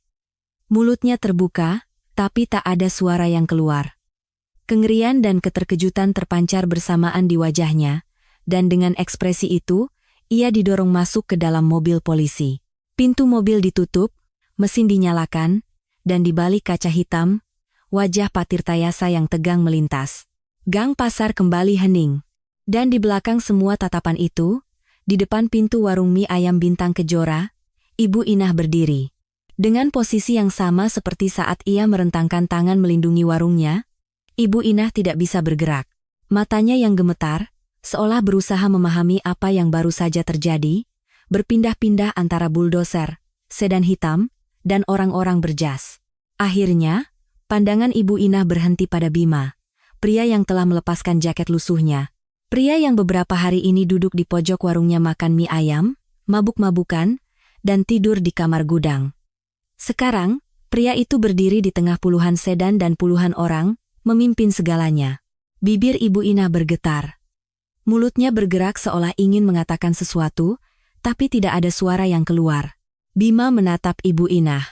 Mulutnya terbuka, tapi tak ada suara yang keluar. Kengerian dan keterkejutan terpancar bersamaan di wajahnya, dan dengan ekspresi itu, ia didorong masuk ke dalam mobil polisi. Pintu mobil ditutup, mesin dinyalakan, dan di balik kaca hitam, wajah Pak Tirtayasa yang tegang melintas. Gang pasar kembali hening. Dan di belakang semua tatapan itu, di depan pintu warung mie ayam Bintang Kejora, Ibu Inah berdiri. Dengan posisi yang sama seperti saat ia merentangkan tangan melindungi warungnya, Ibu Inah tidak bisa bergerak. Matanya yang gemetar, seolah berusaha memahami apa yang baru saja terjadi, berpindah-pindah antara buldoser, sedan hitam, dan orang-orang berjas. Akhirnya, pandangan Ibu Inah berhenti pada Bima, pria yang telah melepaskan jaket lusuhnya. Pria yang beberapa hari ini duduk di pojok warungnya makan mie ayam, mabuk-mabukan, dan tidur di kamar gudang. Sekarang, pria itu berdiri di tengah puluhan sedan dan puluhan orang, memimpin segalanya. Bibir Ibu Inah bergetar. Mulutnya bergerak seolah ingin mengatakan sesuatu, tapi tidak ada suara yang keluar. Bima menatap Ibu Inah.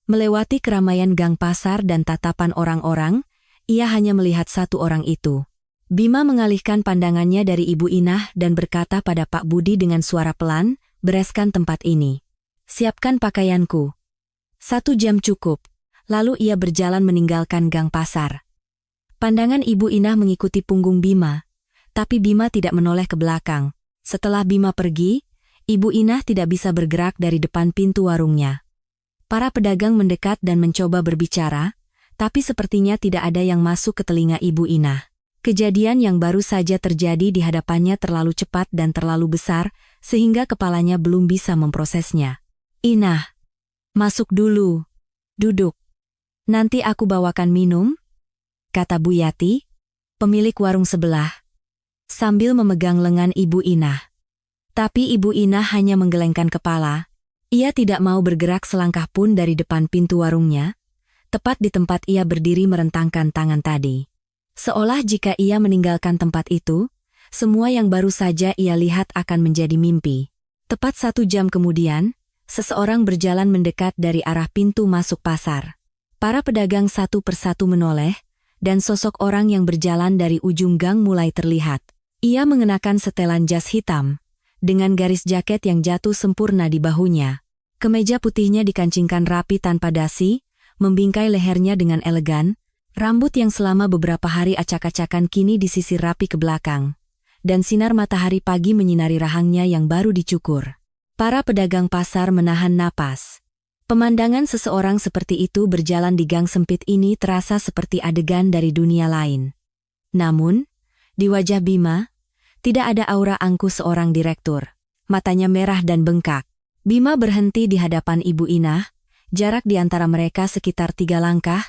Melewati keramaian gang pasar dan tatapan orang-orang, ia hanya melihat satu orang itu. Bima mengalihkan pandangannya dari Ibu Inah dan berkata pada Pak Budi dengan suara pelan, "Bereskan tempat ini. Siapkan pakaianku." 1 jam cukup, lalu ia berjalan meninggalkan gang pasar. Pandangan Ibu Inah mengikuti punggung Bima, tapi Bima tidak menoleh ke belakang. Setelah Bima pergi, Ibu Inah tidak bisa bergerak dari depan pintu warungnya. Para pedagang mendekat dan mencoba berbicara, tapi sepertinya tidak ada yang masuk ke telinga Ibu Inah. Kejadian yang baru saja terjadi di hadapannya terlalu cepat dan terlalu besar, sehingga kepalanya belum bisa memprosesnya. "Inah, masuk dulu. Duduk. Nanti aku bawakan minum," kata Bu Yati, pemilik warung sebelah, sambil memegang lengan Ibu Inah. Tapi Ibu Inah hanya menggelengkan kepala. Ia tidak mau bergerak selangkah pun dari depan pintu warungnya, tepat di tempat ia berdiri merentangkan tangan tadi. Seolah jika ia meninggalkan tempat itu, semua yang baru saja ia lihat akan menjadi mimpi. Tepat 1 jam kemudian, seseorang berjalan mendekat dari arah pintu masuk pasar. Para pedagang satu persatu menoleh, dan sosok orang yang berjalan dari ujung gang mulai terlihat. Ia mengenakan setelan jas hitam, dengan garis jaket yang jatuh sempurna di bahunya. Kemeja putihnya dikancingkan rapi tanpa dasi, membingkai lehernya dengan elegan, rambut yang selama beberapa hari acak-acakan kini disisir rapi ke belakang, dan sinar matahari pagi menyinari rahangnya yang baru dicukur. Para pedagang pasar menahan napas. Pemandangan seseorang seperti itu berjalan di gang sempit ini terasa seperti adegan dari dunia lain. Namun, di wajah Bima, tidak ada aura angkuh seorang direktur. Matanya merah dan bengkak. Bima berhenti di hadapan Ibu Inah, jarak di antara mereka sekitar 3 langkah.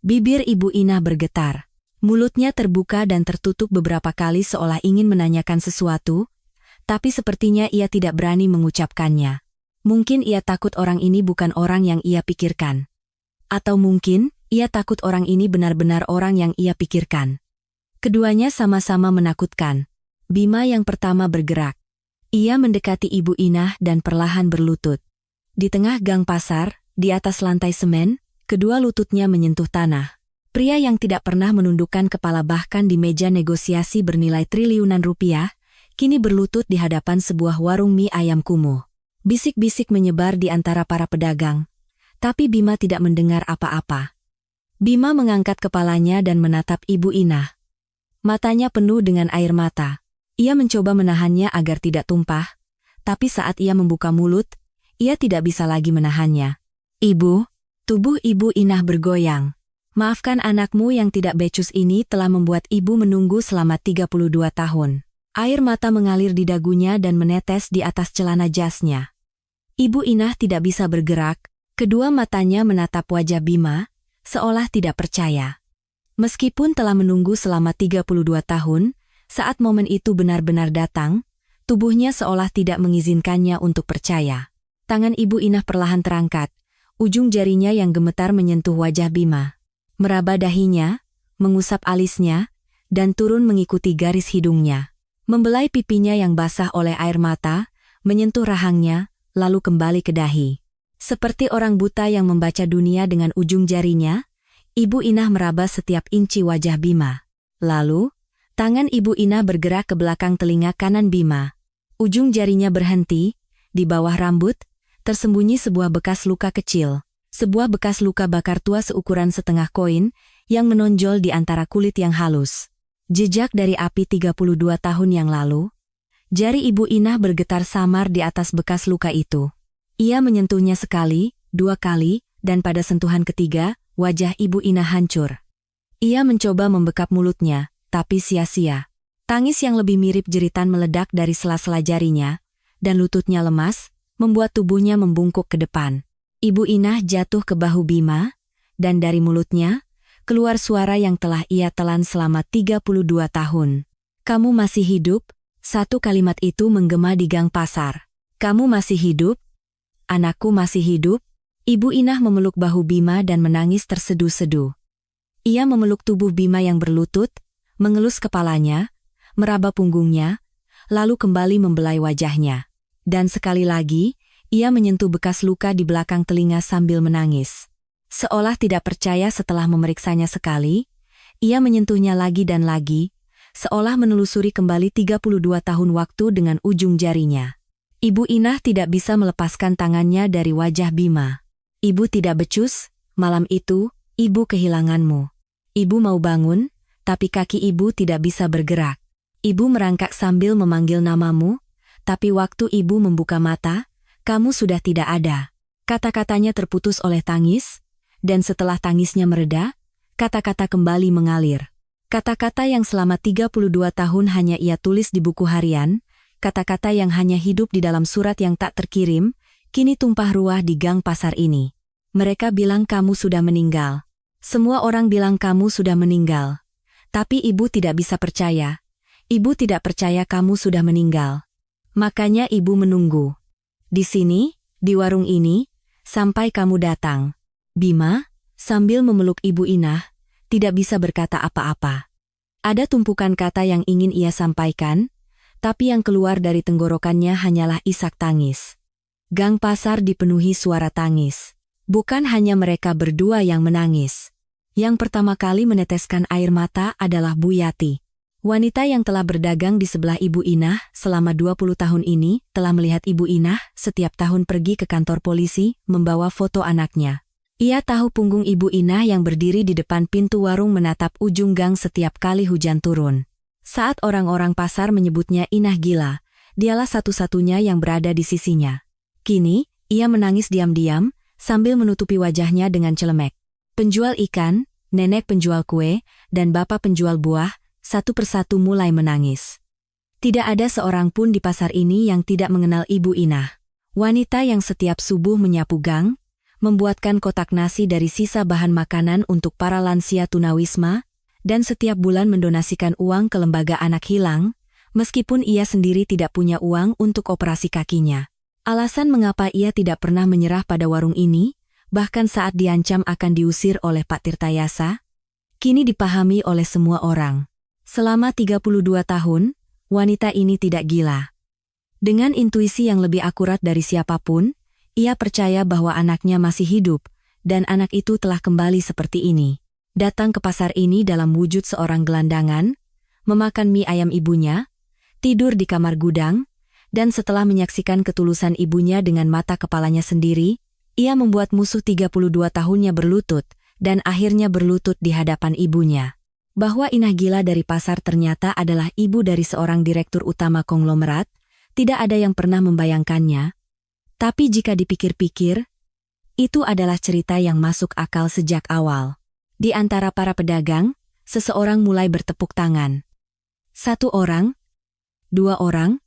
Bibir Ibu Inah bergetar. Mulutnya terbuka dan tertutup beberapa kali seolah ingin menanyakan sesuatu, tapi sepertinya ia tidak berani mengucapkannya. Mungkin ia takut orang ini bukan orang yang ia pikirkan. Atau mungkin, ia takut orang ini benar-benar orang yang ia pikirkan. Keduanya sama-sama menakutkan. Bima yang pertama bergerak. Ia mendekati Ibu Inah dan perlahan berlutut. Di tengah gang pasar, di atas lantai semen, kedua lututnya menyentuh tanah. Pria yang tidak pernah menundukkan kepala bahkan di meja negosiasi bernilai triliunan rupiah, kini berlutut di hadapan sebuah warung mie ayam kumuh. Bisik-bisik menyebar di antara para pedagang, tapi Bima tidak mendengar apa-apa. Bima mengangkat kepalanya dan menatap Ibu Inah. Matanya penuh dengan air mata. Ia mencoba menahannya agar tidak tumpah, tapi saat ia membuka mulut, ia tidak bisa lagi menahannya. "Ibu," tubuh Ibu Inah bergoyang. "Maafkan anakmu yang tidak becus ini telah membuat ibu menunggu selama 32 tahun. Air mata mengalir di dagunya dan menetes di atas celana jasnya. Ibu Inah tidak bisa bergerak, kedua matanya menatap wajah Bima, seolah tidak percaya. Meskipun telah menunggu selama 32 tahun, saat momen itu benar-benar datang, Tubuhnya seolah tidak mengizinkannya untuk percaya. Tangan Ibu Inah perlahan terangkat, ujung jarinya yang gemetar menyentuh wajah Bima. Meraba dahinya, mengusap alisnya, dan turun mengikuti garis hidungnya. Membelai pipinya yang basah oleh air mata, menyentuh rahangnya, lalu kembali ke dahi. Seperti orang buta yang membaca dunia dengan ujung jarinya, Ibu Inah meraba setiap inci wajah Bima. Lalu, tangan Ibu Inah bergerak ke belakang telinga kanan Bima. Ujung jarinya berhenti, di bawah rambut, tersembunyi sebuah bekas luka kecil. Sebuah bekas luka bakar tua seukuran setengah koin, yang menonjol di antara kulit yang halus. Jejak dari api 32 tahun yang lalu. Jari Ibu Inah bergetar samar di atas bekas luka itu. Ia menyentuhnya sekali, 2 kali, dan pada sentuhan ketiga, wajah Ibu Inah hancur. Ia mencoba membekap mulutnya, tapi sia-sia. Tangis yang lebih mirip jeritan meledak dari sela-sela jarinya, dan lututnya lemas, membuat tubuhnya membungkuk ke depan. Ibu Inah jatuh ke bahu Bima, dan dari mulutnya, keluar suara yang telah ia telan selama 32 tahun. "Kamu masih hidup?" Satu kalimat itu menggema di gang pasar. "Kamu masih hidup? Anakku masih hidup?" Ibu Inah memeluk bahu Bima dan menangis terseduh-seduh. Ia memeluk tubuh Bima yang berlutut, mengelus kepalanya, meraba punggungnya, lalu kembali membelai wajahnya. Dan sekali lagi, ia menyentuh bekas luka di belakang telinga sambil menangis. Seolah tidak percaya setelah memeriksanya sekali, ia menyentuhnya lagi dan lagi, seolah menelusuri kembali 32 tahun waktu dengan ujung jarinya. Ibu Inah tidak bisa melepaskan tangannya dari wajah Bima. "Ibu tidak becus, malam itu, ibu kehilanganmu. Ibu mau bangun, tapi kaki ibu tidak bisa bergerak. Ibu merangkak sambil memanggil namamu, tapi waktu ibu membuka mata, kamu sudah tidak ada." Kata-katanya terputus oleh tangis, dan setelah tangisnya mereda, kata-kata kembali mengalir. Kata-kata yang selama 32 tahun hanya ia tulis di buku harian, kata-kata yang hanya hidup di dalam surat yang tak terkirim, kini tumpah ruah di gang pasar ini. "Mereka bilang kamu sudah meninggal. Semua orang bilang kamu sudah meninggal. Tapi ibu tidak bisa percaya. Ibu tidak percaya kamu sudah meninggal. Makanya ibu menunggu. Di sini, di warung ini, sampai kamu datang." Bima, sambil memeluk Ibu Inah, tidak bisa berkata apa-apa. Ada tumpukan kata yang ingin ia sampaikan, tapi yang keluar dari tenggorokannya hanyalah isak tangis. Gang pasar dipenuhi suara tangis. Bukan hanya mereka berdua yang menangis. Yang pertama kali meneteskan air mata adalah Bu Yati. Wanita yang telah berdagang di sebelah Ibu Inah selama 20 tahun ini telah melihat Ibu Inah setiap tahun pergi ke kantor polisi membawa foto anaknya. Ia tahu punggung Ibu Inah yang berdiri di depan pintu warung menatap ujung gang setiap kali hujan turun. Saat orang-orang pasar menyebutnya Inah gila, dialah satu-satunya yang berada di sisinya. Kini, ia menangis diam-diam, sambil menutupi wajahnya dengan celemek. Penjual ikan, nenek penjual kue, dan bapak penjual buah, satu persatu mulai menangis. Tidak ada seorang pun di pasar ini yang tidak mengenal Ibu Inah. Wanita yang setiap subuh menyapu gang, membuatkan kotak nasi dari sisa bahan makanan untuk para lansia tunawisma, dan setiap bulan mendonasikan uang ke lembaga anak hilang, meskipun ia sendiri tidak punya uang untuk operasi kakinya. Alasan mengapa ia tidak pernah menyerah pada warung ini, bahkan saat diancam akan diusir oleh Pak Tirtayasa, kini dipahami oleh semua orang. Selama 32 tahun, wanita ini tidak gila. Dengan intuisi yang lebih akurat dari siapapun, ia percaya bahwa anaknya masih hidup, dan anak itu telah kembali seperti ini. Datang ke pasar ini dalam wujud seorang gelandangan, memakan mie ayam ibunya, tidur di kamar gudang, dan setelah menyaksikan ketulusan ibunya dengan mata kepalanya sendiri, ia membuat musuh 32 tahunnya berlutut, dan akhirnya berlutut di hadapan ibunya. Bahwa Inah gila dari pasar ternyata adalah ibu dari seorang direktur utama konglomerat, tidak ada yang pernah membayangkannya. Tapi jika dipikir-pikir, itu adalah cerita yang masuk akal sejak awal. Di antara para pedagang, seseorang mulai bertepuk tangan. 1 orang, 2 orang,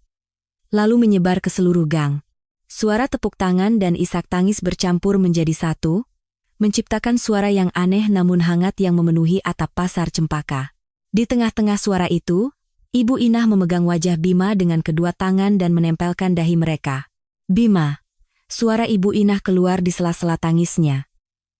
lalu menyebar ke seluruh gang. Suara tepuk tangan dan isak tangis bercampur menjadi satu, menciptakan suara yang aneh namun hangat yang memenuhi atap pasar Cempaka. Di tengah-tengah suara itu, Ibu Inah memegang wajah Bima dengan kedua tangan dan menempelkan dahi mereka. "Bima," suara Ibu Inah keluar di sela-sela tangisnya.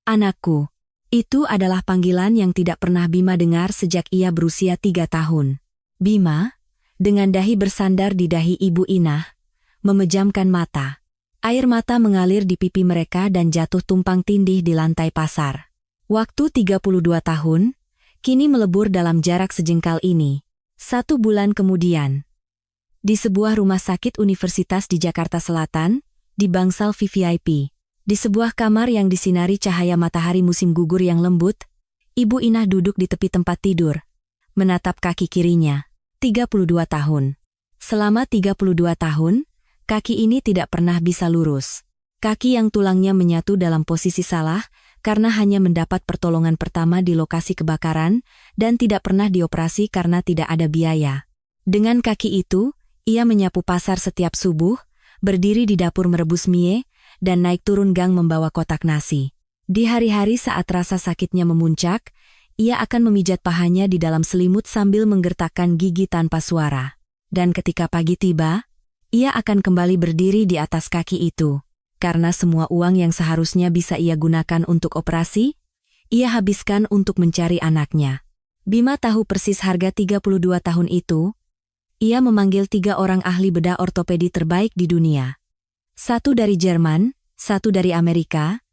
"Anakku." Itu adalah panggilan yang tidak pernah Bima dengar sejak ia berusia 3 tahun. Bima, dengan dahi bersandar di dahi Ibu Inah, memejamkan mata. Air mata mengalir di pipi mereka dan jatuh tumpang tindih di lantai pasar. Waktu 32 tahun, kini melebur dalam jarak sejengkal ini. 1 bulan kemudian, di sebuah rumah sakit universitas di Jakarta Selatan, di bangsal VVIP, di sebuah kamar yang disinari cahaya matahari musim gugur yang lembut, Ibu Inah duduk di tepi tempat tidur, menatap kaki kirinya. 32 tahun. Selama 32 tahun, kaki ini tidak pernah bisa lurus. Kaki yang tulangnya menyatu dalam posisi salah, karena hanya mendapat pertolongan pertama di lokasi kebakaran, dan tidak pernah dioperasi karena tidak ada biaya. Dengan kaki itu, ia menyapu pasar setiap subuh, berdiri di dapur merebus mie, dan naik turun gang membawa kotak nasi. Di hari-hari saat rasa sakitnya memuncak, ia akan memijat pahanya di dalam selimut sambil menggertakkan gigi tanpa suara. Dan ketika pagi tiba, ia akan kembali berdiri di atas kaki itu. Karena semua uang yang seharusnya bisa ia gunakan untuk operasi, ia habiskan untuk mencari anaknya. Bima tahu persis harga 32 tahun itu. Ia memanggil 3 orang ahli bedah ortopedi terbaik di dunia. 1 dari Jerman, 1 dari Amerika,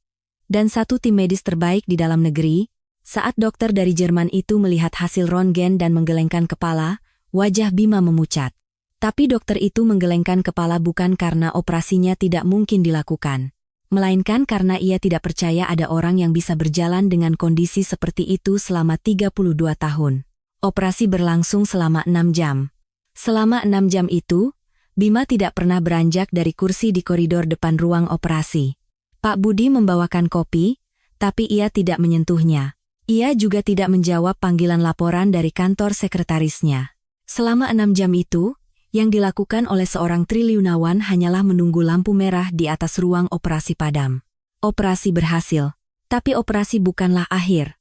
dan 1 tim medis terbaik di dalam negeri. Saat dokter dari Jerman itu melihat hasil röntgen dan menggelengkan kepala, wajah Bima memucat. Tapi dokter itu menggelengkan kepala bukan karena operasinya tidak mungkin dilakukan, melainkan karena ia tidak percaya ada orang yang bisa berjalan dengan kondisi seperti itu selama 32 tahun. Operasi berlangsung selama 6 jam. Selama 6 jam itu, Bima tidak pernah beranjak dari kursi di koridor depan ruang operasi. Pak Budi membawakan kopi, tapi ia tidak menyentuhnya. Ia juga tidak menjawab panggilan laporan dari kantor sekretarisnya. Selama 6 jam itu, yang dilakukan oleh seorang triliunawan hanyalah menunggu lampu merah di atas ruang operasi padam. Operasi berhasil, tapi operasi bukanlah akhir.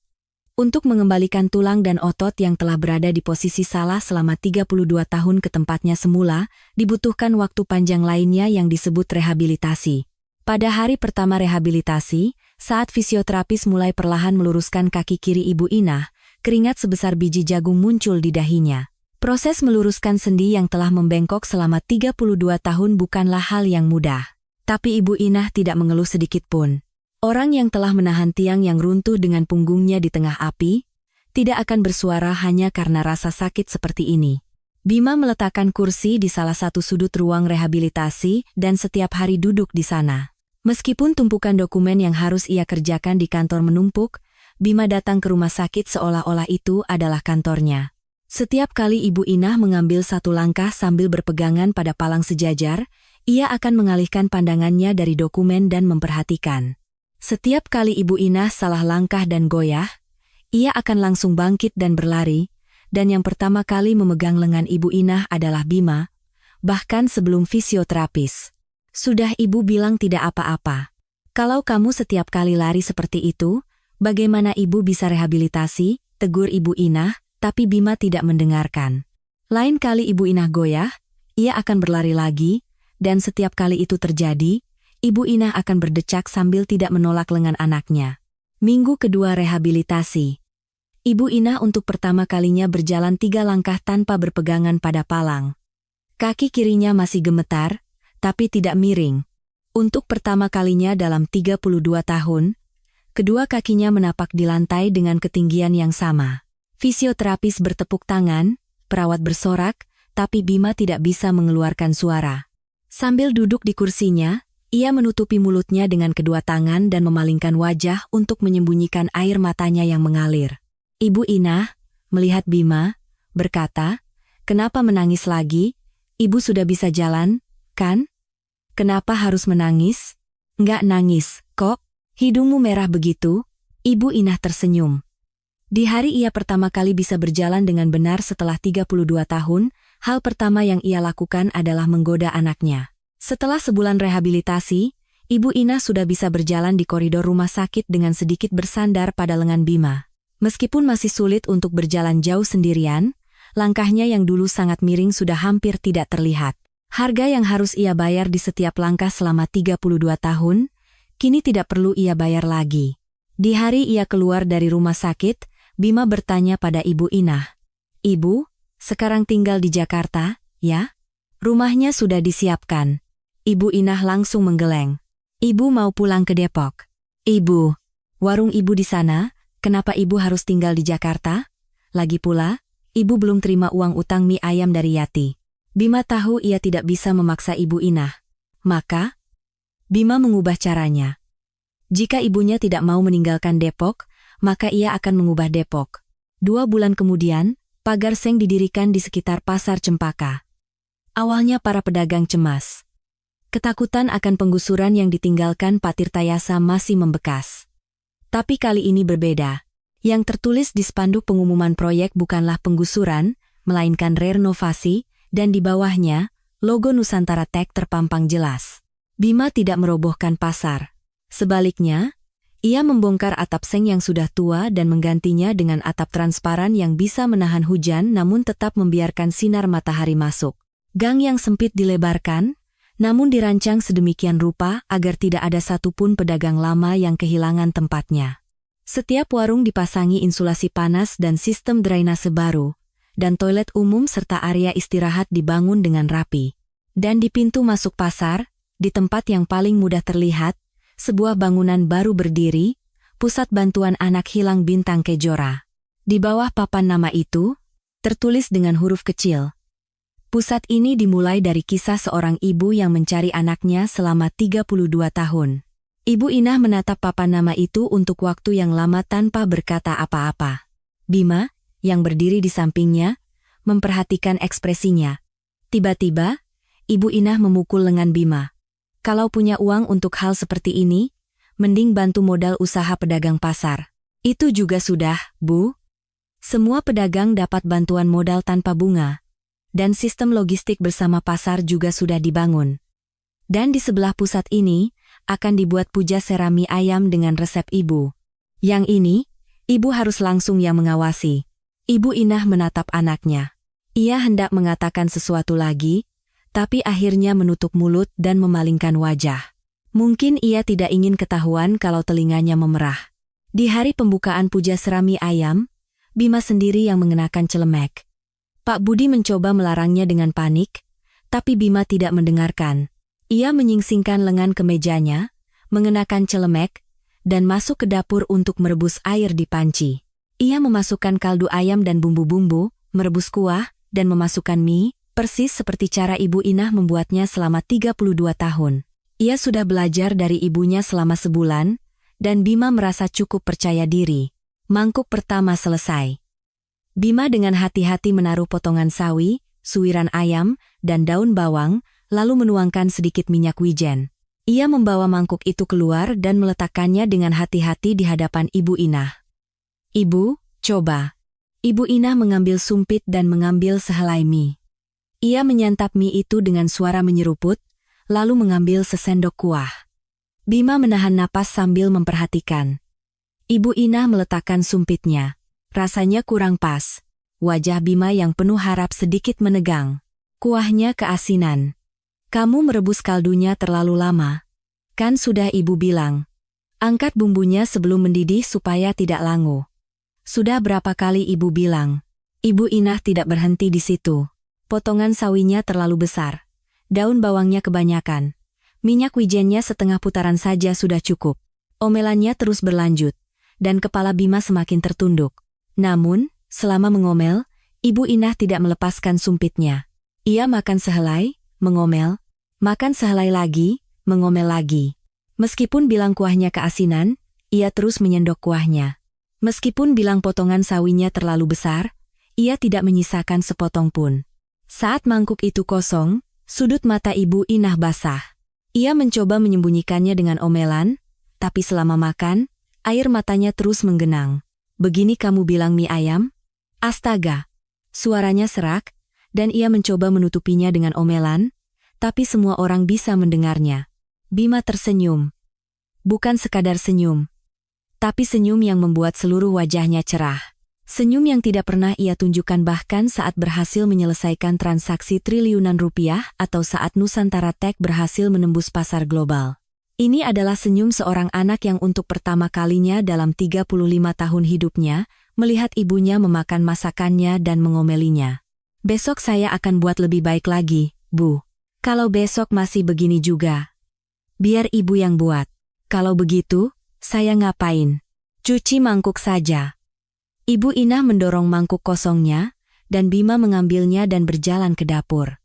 Untuk mengembalikan tulang dan otot yang telah berada di posisi salah selama 32 tahun ke tempatnya semula, dibutuhkan waktu panjang lainnya yang disebut rehabilitasi. Pada hari pertama rehabilitasi, saat fisioterapis mulai perlahan meluruskan kaki kiri Ibu Inah, keringat sebesar biji jagung muncul di dahinya. Proses meluruskan sendi yang telah membengkok selama 32 tahun bukanlah hal yang mudah. Tapi Ibu Inah tidak mengeluh sedikit pun. Orang yang telah menahan tiang yang runtuh dengan punggungnya di tengah api, tidak akan bersuara hanya karena rasa sakit seperti ini. Bima meletakkan kursi di salah satu sudut ruang rehabilitasi dan setiap hari duduk di sana. Meskipun tumpukan dokumen yang harus ia kerjakan di kantor menumpuk, Bima datang ke rumah sakit seolah-olah itu adalah kantornya. Setiap kali Ibu Inah mengambil satu langkah sambil berpegangan pada palang sejajar, ia akan mengalihkan pandangannya dari dokumen dan memperhatikan. Setiap kali Ibu Inah salah langkah dan goyah, ia akan langsung bangkit dan berlari, dan yang pertama kali memegang lengan Ibu Inah adalah Bima, bahkan sebelum fisioterapis. "Sudah Ibu bilang tidak apa-apa. Kalau kamu setiap kali lari seperti itu, bagaimana Ibu bisa rehabilitasi?" tegur Ibu Inah. Tapi Bima tidak mendengarkan. Lain kali Ibu Inah goyah, ia akan berlari lagi, dan setiap kali itu terjadi, Ibu Inah akan berdecak sambil tidak menolak lengan anaknya. Minggu kedua rehabilitasi. Ibu Inah untuk pertama kalinya berjalan 3 langkah tanpa berpegangan pada palang. Kaki kirinya masih gemetar, tapi tidak miring. Untuk pertama kalinya dalam 32 tahun, kedua kakinya menapak di lantai dengan ketinggian yang sama. Fisioterapis bertepuk tangan, perawat bersorak, tapi Bima tidak bisa mengeluarkan suara. Sambil duduk di kursinya, ia menutupi mulutnya dengan kedua tangan dan memalingkan wajah untuk menyembunyikan air matanya yang mengalir. Ibu Inah, melihat Bima, berkata, "Kenapa menangis lagi? Ibu sudah bisa jalan, kan? Kenapa harus menangis?" "Enggak nangis, kok. Hidungmu merah begitu." Ibu Inah tersenyum. Di hari ia pertama kali bisa berjalan dengan benar setelah 32 tahun, hal pertama yang ia lakukan adalah menggoda anaknya. Setelah sebulan rehabilitasi, Ibu Inah sudah bisa berjalan di koridor rumah sakit dengan sedikit bersandar pada lengan Bima. Meskipun masih sulit untuk berjalan jauh sendirian, Langkahnya yang dulu sangat miring sudah hampir tidak terlihat. Harga yang harus ia bayar di setiap langkah selama 32 tahun, kini tidak perlu ia bayar lagi. Di hari ia keluar dari rumah sakit, Bima bertanya pada Ibu Inah. "Ibu, sekarang tinggal di Jakarta, ya? Rumahnya sudah disiapkan." Ibu Inah langsung menggeleng. "Ibu mau pulang ke Depok." "Ibu, warung ibu di sana, kenapa ibu harus tinggal di Jakarta? Lagi pula, ibu belum terima uang utang mie ayam dari Yati." Bima tahu ia tidak bisa memaksa Ibu Inah. Maka, Bima mengubah caranya. Jika ibunya tidak mau meninggalkan Depok, maka ia akan mengubah Depok. 2 bulan kemudian, pagar seng didirikan di sekitar Pasar Cempaka. Awalnya para pedagang cemas. Ketakutan akan penggusuran yang ditinggalkan Pak Tirtayasa masih membekas. Tapi kali ini berbeda. Yang tertulis di spanduk pengumuman proyek bukanlah penggusuran, melainkan renovasi, dan di bawahnya, logo Nusantara Tech terpampang jelas. Bima tidak merobohkan pasar. Sebaliknya, ia membongkar atap seng yang sudah tua dan menggantinya dengan atap transparan yang bisa menahan hujan namun tetap membiarkan sinar matahari masuk. Gang yang sempit dilebarkan, namun dirancang sedemikian rupa agar tidak ada satupun pedagang lama yang kehilangan tempatnya. Setiap warung dipasangi insulasi panas dan sistem drainase baru, dan toilet umum serta area istirahat dibangun dengan rapi. Dan di pintu masuk pasar, di tempat yang paling mudah terlihat, sebuah bangunan baru berdiri, Pusat Bantuan Anak Hilang Bintang Kejora. Di bawah papan nama itu, tertulis dengan huruf kecil. Pusat ini dimulai dari kisah seorang ibu yang mencari anaknya selama 32 tahun. Ibu Inah menatap papan nama itu untuk waktu yang lama tanpa berkata apa-apa. Bima, yang berdiri di sampingnya, memperhatikan ekspresinya. Tiba-tiba, Ibu Inah memukul lengan Bima. "Kalau punya uang untuk hal seperti ini, mending bantu modal usaha pedagang pasar." "Itu juga sudah, Bu. Semua pedagang dapat bantuan modal tanpa bunga. Dan sistem logistik bersama pasar juga sudah dibangun. Dan di sebelah pusat ini, akan dibuat puja serami ayam dengan resep Ibu. Yang ini, Ibu harus langsung yang mengawasi." Ibu Inah menatap anaknya. Ia hendak mengatakan sesuatu lagi, tapi akhirnya menutup mulut dan memalingkan wajah. Mungkin ia tidak ingin ketahuan kalau telinganya memerah. Di hari pembukaan puja serami ayam, Bima sendiri yang mengenakan celemek. Pak Budi mencoba melarangnya dengan panik, tapi Bima tidak mendengarkan. Ia menyingsingkan lengan ke mejanya, mengenakan celemek, dan masuk ke dapur untuk merebus air di panci. Ia memasukkan kaldu ayam dan bumbu-bumbu, merebus kuah, dan memasukkan mie, persis seperti cara Ibu Inah membuatnya selama 32 tahun. Ia sudah belajar dari ibunya selama sebulan, dan Bima merasa cukup percaya diri. Mangkuk pertama selesai. Bima dengan hati-hati menaruh potongan sawi, suiran ayam, dan daun bawang, lalu menuangkan sedikit minyak wijen. Ia membawa mangkuk itu keluar dan meletakkannya dengan hati-hati di hadapan Ibu Inah. "Ibu, coba." Ibu Inah mengambil sumpit dan mengambil sehelai mie. Ia menyantap mie itu dengan suara menyeruput, lalu mengambil sesendok kuah. Bima menahan napas sambil memperhatikan. Ibu Inah meletakkan sumpitnya. Rasanya kurang pas. Wajah Bima yang penuh harap sedikit menegang. Kuahnya keasinan. "Kamu merebus kaldunya terlalu lama. Kan sudah Ibu bilang. Angkat bumbunya sebelum mendidih supaya tidak langu." "Sudah berapa kali Ibu bilang?" Ibu Inah tidak berhenti di situ. Potongan sawinya terlalu besar. Daun bawangnya kebanyakan. Minyak wijennya setengah putaran saja sudah cukup. Omelannya terus berlanjut. Dan kepala Bima semakin tertunduk. Namun, selama mengomel, Ibu Inah tidak melepaskan sumpitnya. Ia makan sehelai, mengomel. Makan sehelai lagi, mengomel lagi. Meskipun bilang kuahnya keasinan, ia terus menyendok kuahnya. Meskipun bilang potongan sawinya terlalu besar, ia tidak menyisakan sepotong pun. Saat mangkuk itu kosong, sudut mata Ibu Inah basah. Ia mencoba menyembunyikannya dengan omelan, tapi selama makan, air matanya terus menggenang. "Begini kamu bilang mie ayam?" "Astaga!" Suaranya serak, dan ia mencoba menutupinya dengan omelan, tapi semua orang bisa mendengarnya. Bima tersenyum. Bukan sekadar senyum, tapi senyum yang membuat seluruh wajahnya cerah. Senyum yang tidak pernah ia tunjukkan bahkan saat berhasil menyelesaikan transaksi triliunan rupiah atau saat Nusantara Tech berhasil menembus pasar global. Ini adalah senyum seorang anak yang untuk pertama kalinya dalam 35 tahun hidupnya, melihat ibunya memakan masakannya dan mengomelinya. Besok saya akan buat lebih baik lagi, Bu. Kalau besok masih begini juga, biar ibu yang buat. Kalau begitu, saya ngapain? Cuci mangkuk saja. Ibu Inah mendorong mangkuk kosongnya, dan Bima mengambilnya dan berjalan ke dapur.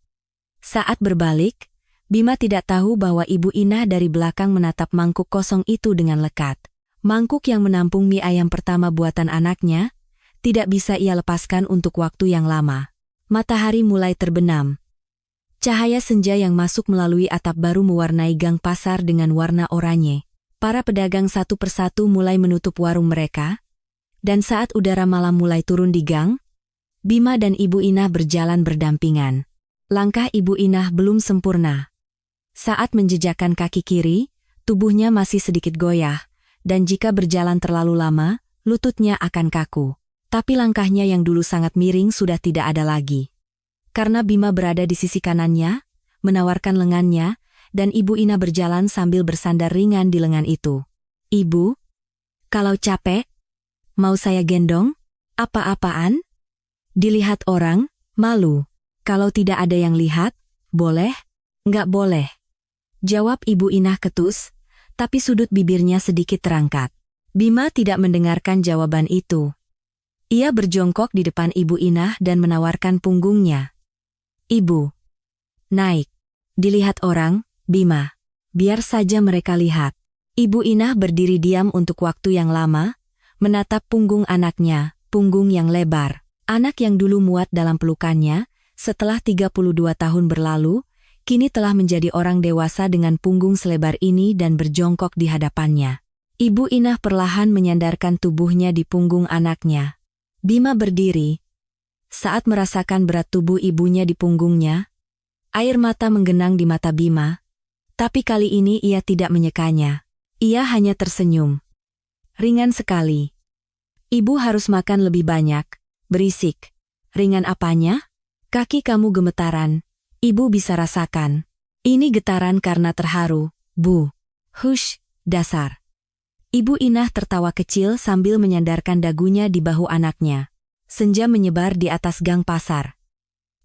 Saat berbalik, Bima tidak tahu bahwa Ibu Inah dari belakang menatap mangkuk kosong itu dengan lekat. Mangkuk yang menampung mie ayam pertama buatan anaknya, tidak bisa ia lepaskan untuk waktu yang lama. Matahari mulai terbenam. Cahaya senja yang masuk melalui atap baru mewarnai gang pasar dengan warna oranye. Para pedagang satu persatu mulai menutup warung mereka, dan saat udara malam mulai turun di gang, Bima dan Ibu Inah berjalan berdampingan. Langkah Ibu Inah belum sempurna. Saat menjejakkan kaki kiri, tubuhnya masih sedikit goyah, dan jika berjalan terlalu lama, lututnya akan kaku. Tapi langkahnya yang dulu sangat miring sudah tidak ada lagi. Karena Bima berada di sisi kanannya, menawarkan lengannya, dan Ibu Inah berjalan sambil bersandar ringan di lengan itu. Ibu, kalau capek, mau saya gendong? Apa-apaan? Dilihat orang, malu. Kalau tidak ada yang lihat, boleh? Nggak boleh. Jawab Ibu Inah ketus, tapi sudut bibirnya sedikit terangkat. Bima tidak mendengarkan jawaban itu. Ia berjongkok di depan Ibu Inah dan menawarkan punggungnya. Ibu, naik. Dilihat orang, Bima. Biar saja mereka lihat. Ibu Inah berdiri diam untuk waktu yang lama, menatap punggung anaknya, punggung yang lebar. Anak yang dulu muat dalam pelukannya, setelah 32 tahun berlalu, kini telah menjadi orang dewasa dengan punggung selebar ini dan berjongkok di hadapannya. Ibu Inah perlahan menyandarkan tubuhnya di punggung anaknya. Bima berdiri. Saat merasakan berat tubuh ibunya di punggungnya, air mata menggenang di mata Bima. Tapi kali ini ia tidak menyekanya. Ia hanya tersenyum. Ringan sekali. Ibu harus makan lebih banyak. Berisik. Ringan apanya? Kaki kamu gemetaran. Ibu bisa rasakan. Ini getaran karena terharu, Bu. Hush, dasar. Ibu Inah tertawa kecil sambil menyandarkan dagunya di bahu anaknya. Senja menyebar di atas gang pasar.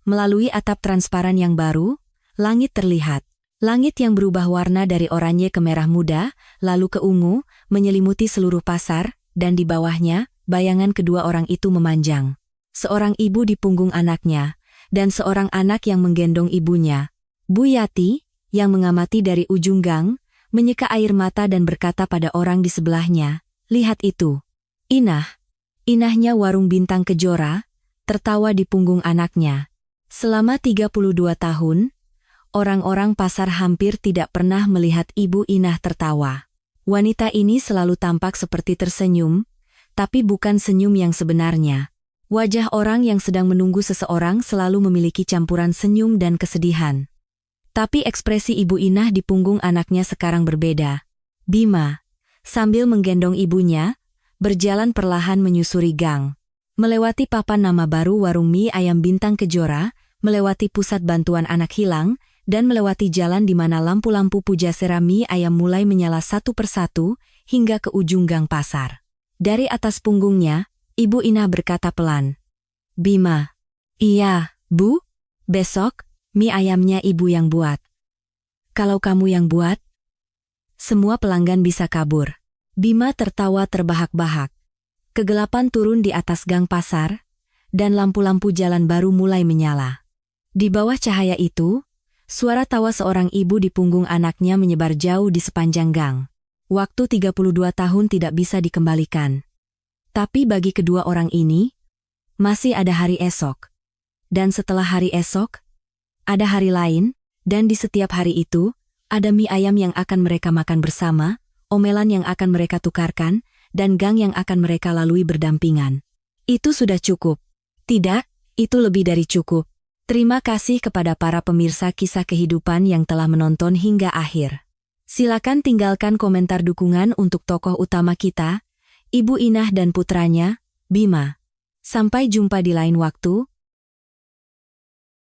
Melalui atap transparan yang baru, langit terlihat. Langit yang berubah warna dari oranye ke merah muda, lalu ke ungu, menyelimuti seluruh pasar, dan di bawahnya, bayangan kedua orang itu memanjang. Seorang ibu di punggung anaknya, dan seorang anak yang menggendong ibunya. Bu Yati, yang mengamati dari ujung gang, menyeka air mata dan berkata pada orang di sebelahnya, "Lihat itu. Inah." Inahnya warung Bintang Kejora, tertawa di punggung anaknya. Selama 32 tahun, orang-orang pasar hampir tidak pernah melihat Ibu Inah tertawa. Wanita ini selalu tampak seperti tersenyum, tapi bukan senyum yang sebenarnya. Wajah orang yang sedang menunggu seseorang selalu memiliki campuran senyum dan kesedihan. Tapi ekspresi Ibu Inah di punggung anaknya sekarang berbeda. Bima, sambil menggendong ibunya, berjalan perlahan menyusuri gang. Melewati papan nama baru warung mie ayam Bintang Kejora, melewati pusat bantuan anak hilang, dan melewati jalan di mana lampu-lampu pujasera mie ayam mulai menyala satu persatu, hingga ke ujung gang pasar. Dari atas punggungnya, Ibu Inah berkata pelan. Bima. Iya, Bu. Besok, mie ayamnya Ibu yang buat. Kalau kamu yang buat, semua pelanggan bisa kabur. Bima tertawa terbahak-bahak. Kegelapan turun di atas gang pasar, dan lampu-lampu jalan baru mulai menyala. Di bawah cahaya itu, suara tawa seorang ibu di punggung anaknya menyebar jauh di sepanjang gang. Waktu 32 tahun tidak bisa dikembalikan. Tapi bagi kedua orang ini, masih ada hari esok. Dan setelah hari esok, ada hari lain, dan di setiap hari itu, ada mie ayam yang akan mereka makan bersama, omelan yang akan mereka tukarkan, dan gang yang akan mereka lalui berdampingan. Itu sudah cukup. Tidak, itu lebih dari cukup. Terima kasih kepada para pemirsa kisah kehidupan yang telah menonton hingga akhir. Silakan tinggalkan komentar dukungan untuk tokoh utama kita, Ibu Inah dan putranya, Bima. Sampai jumpa di lain waktu,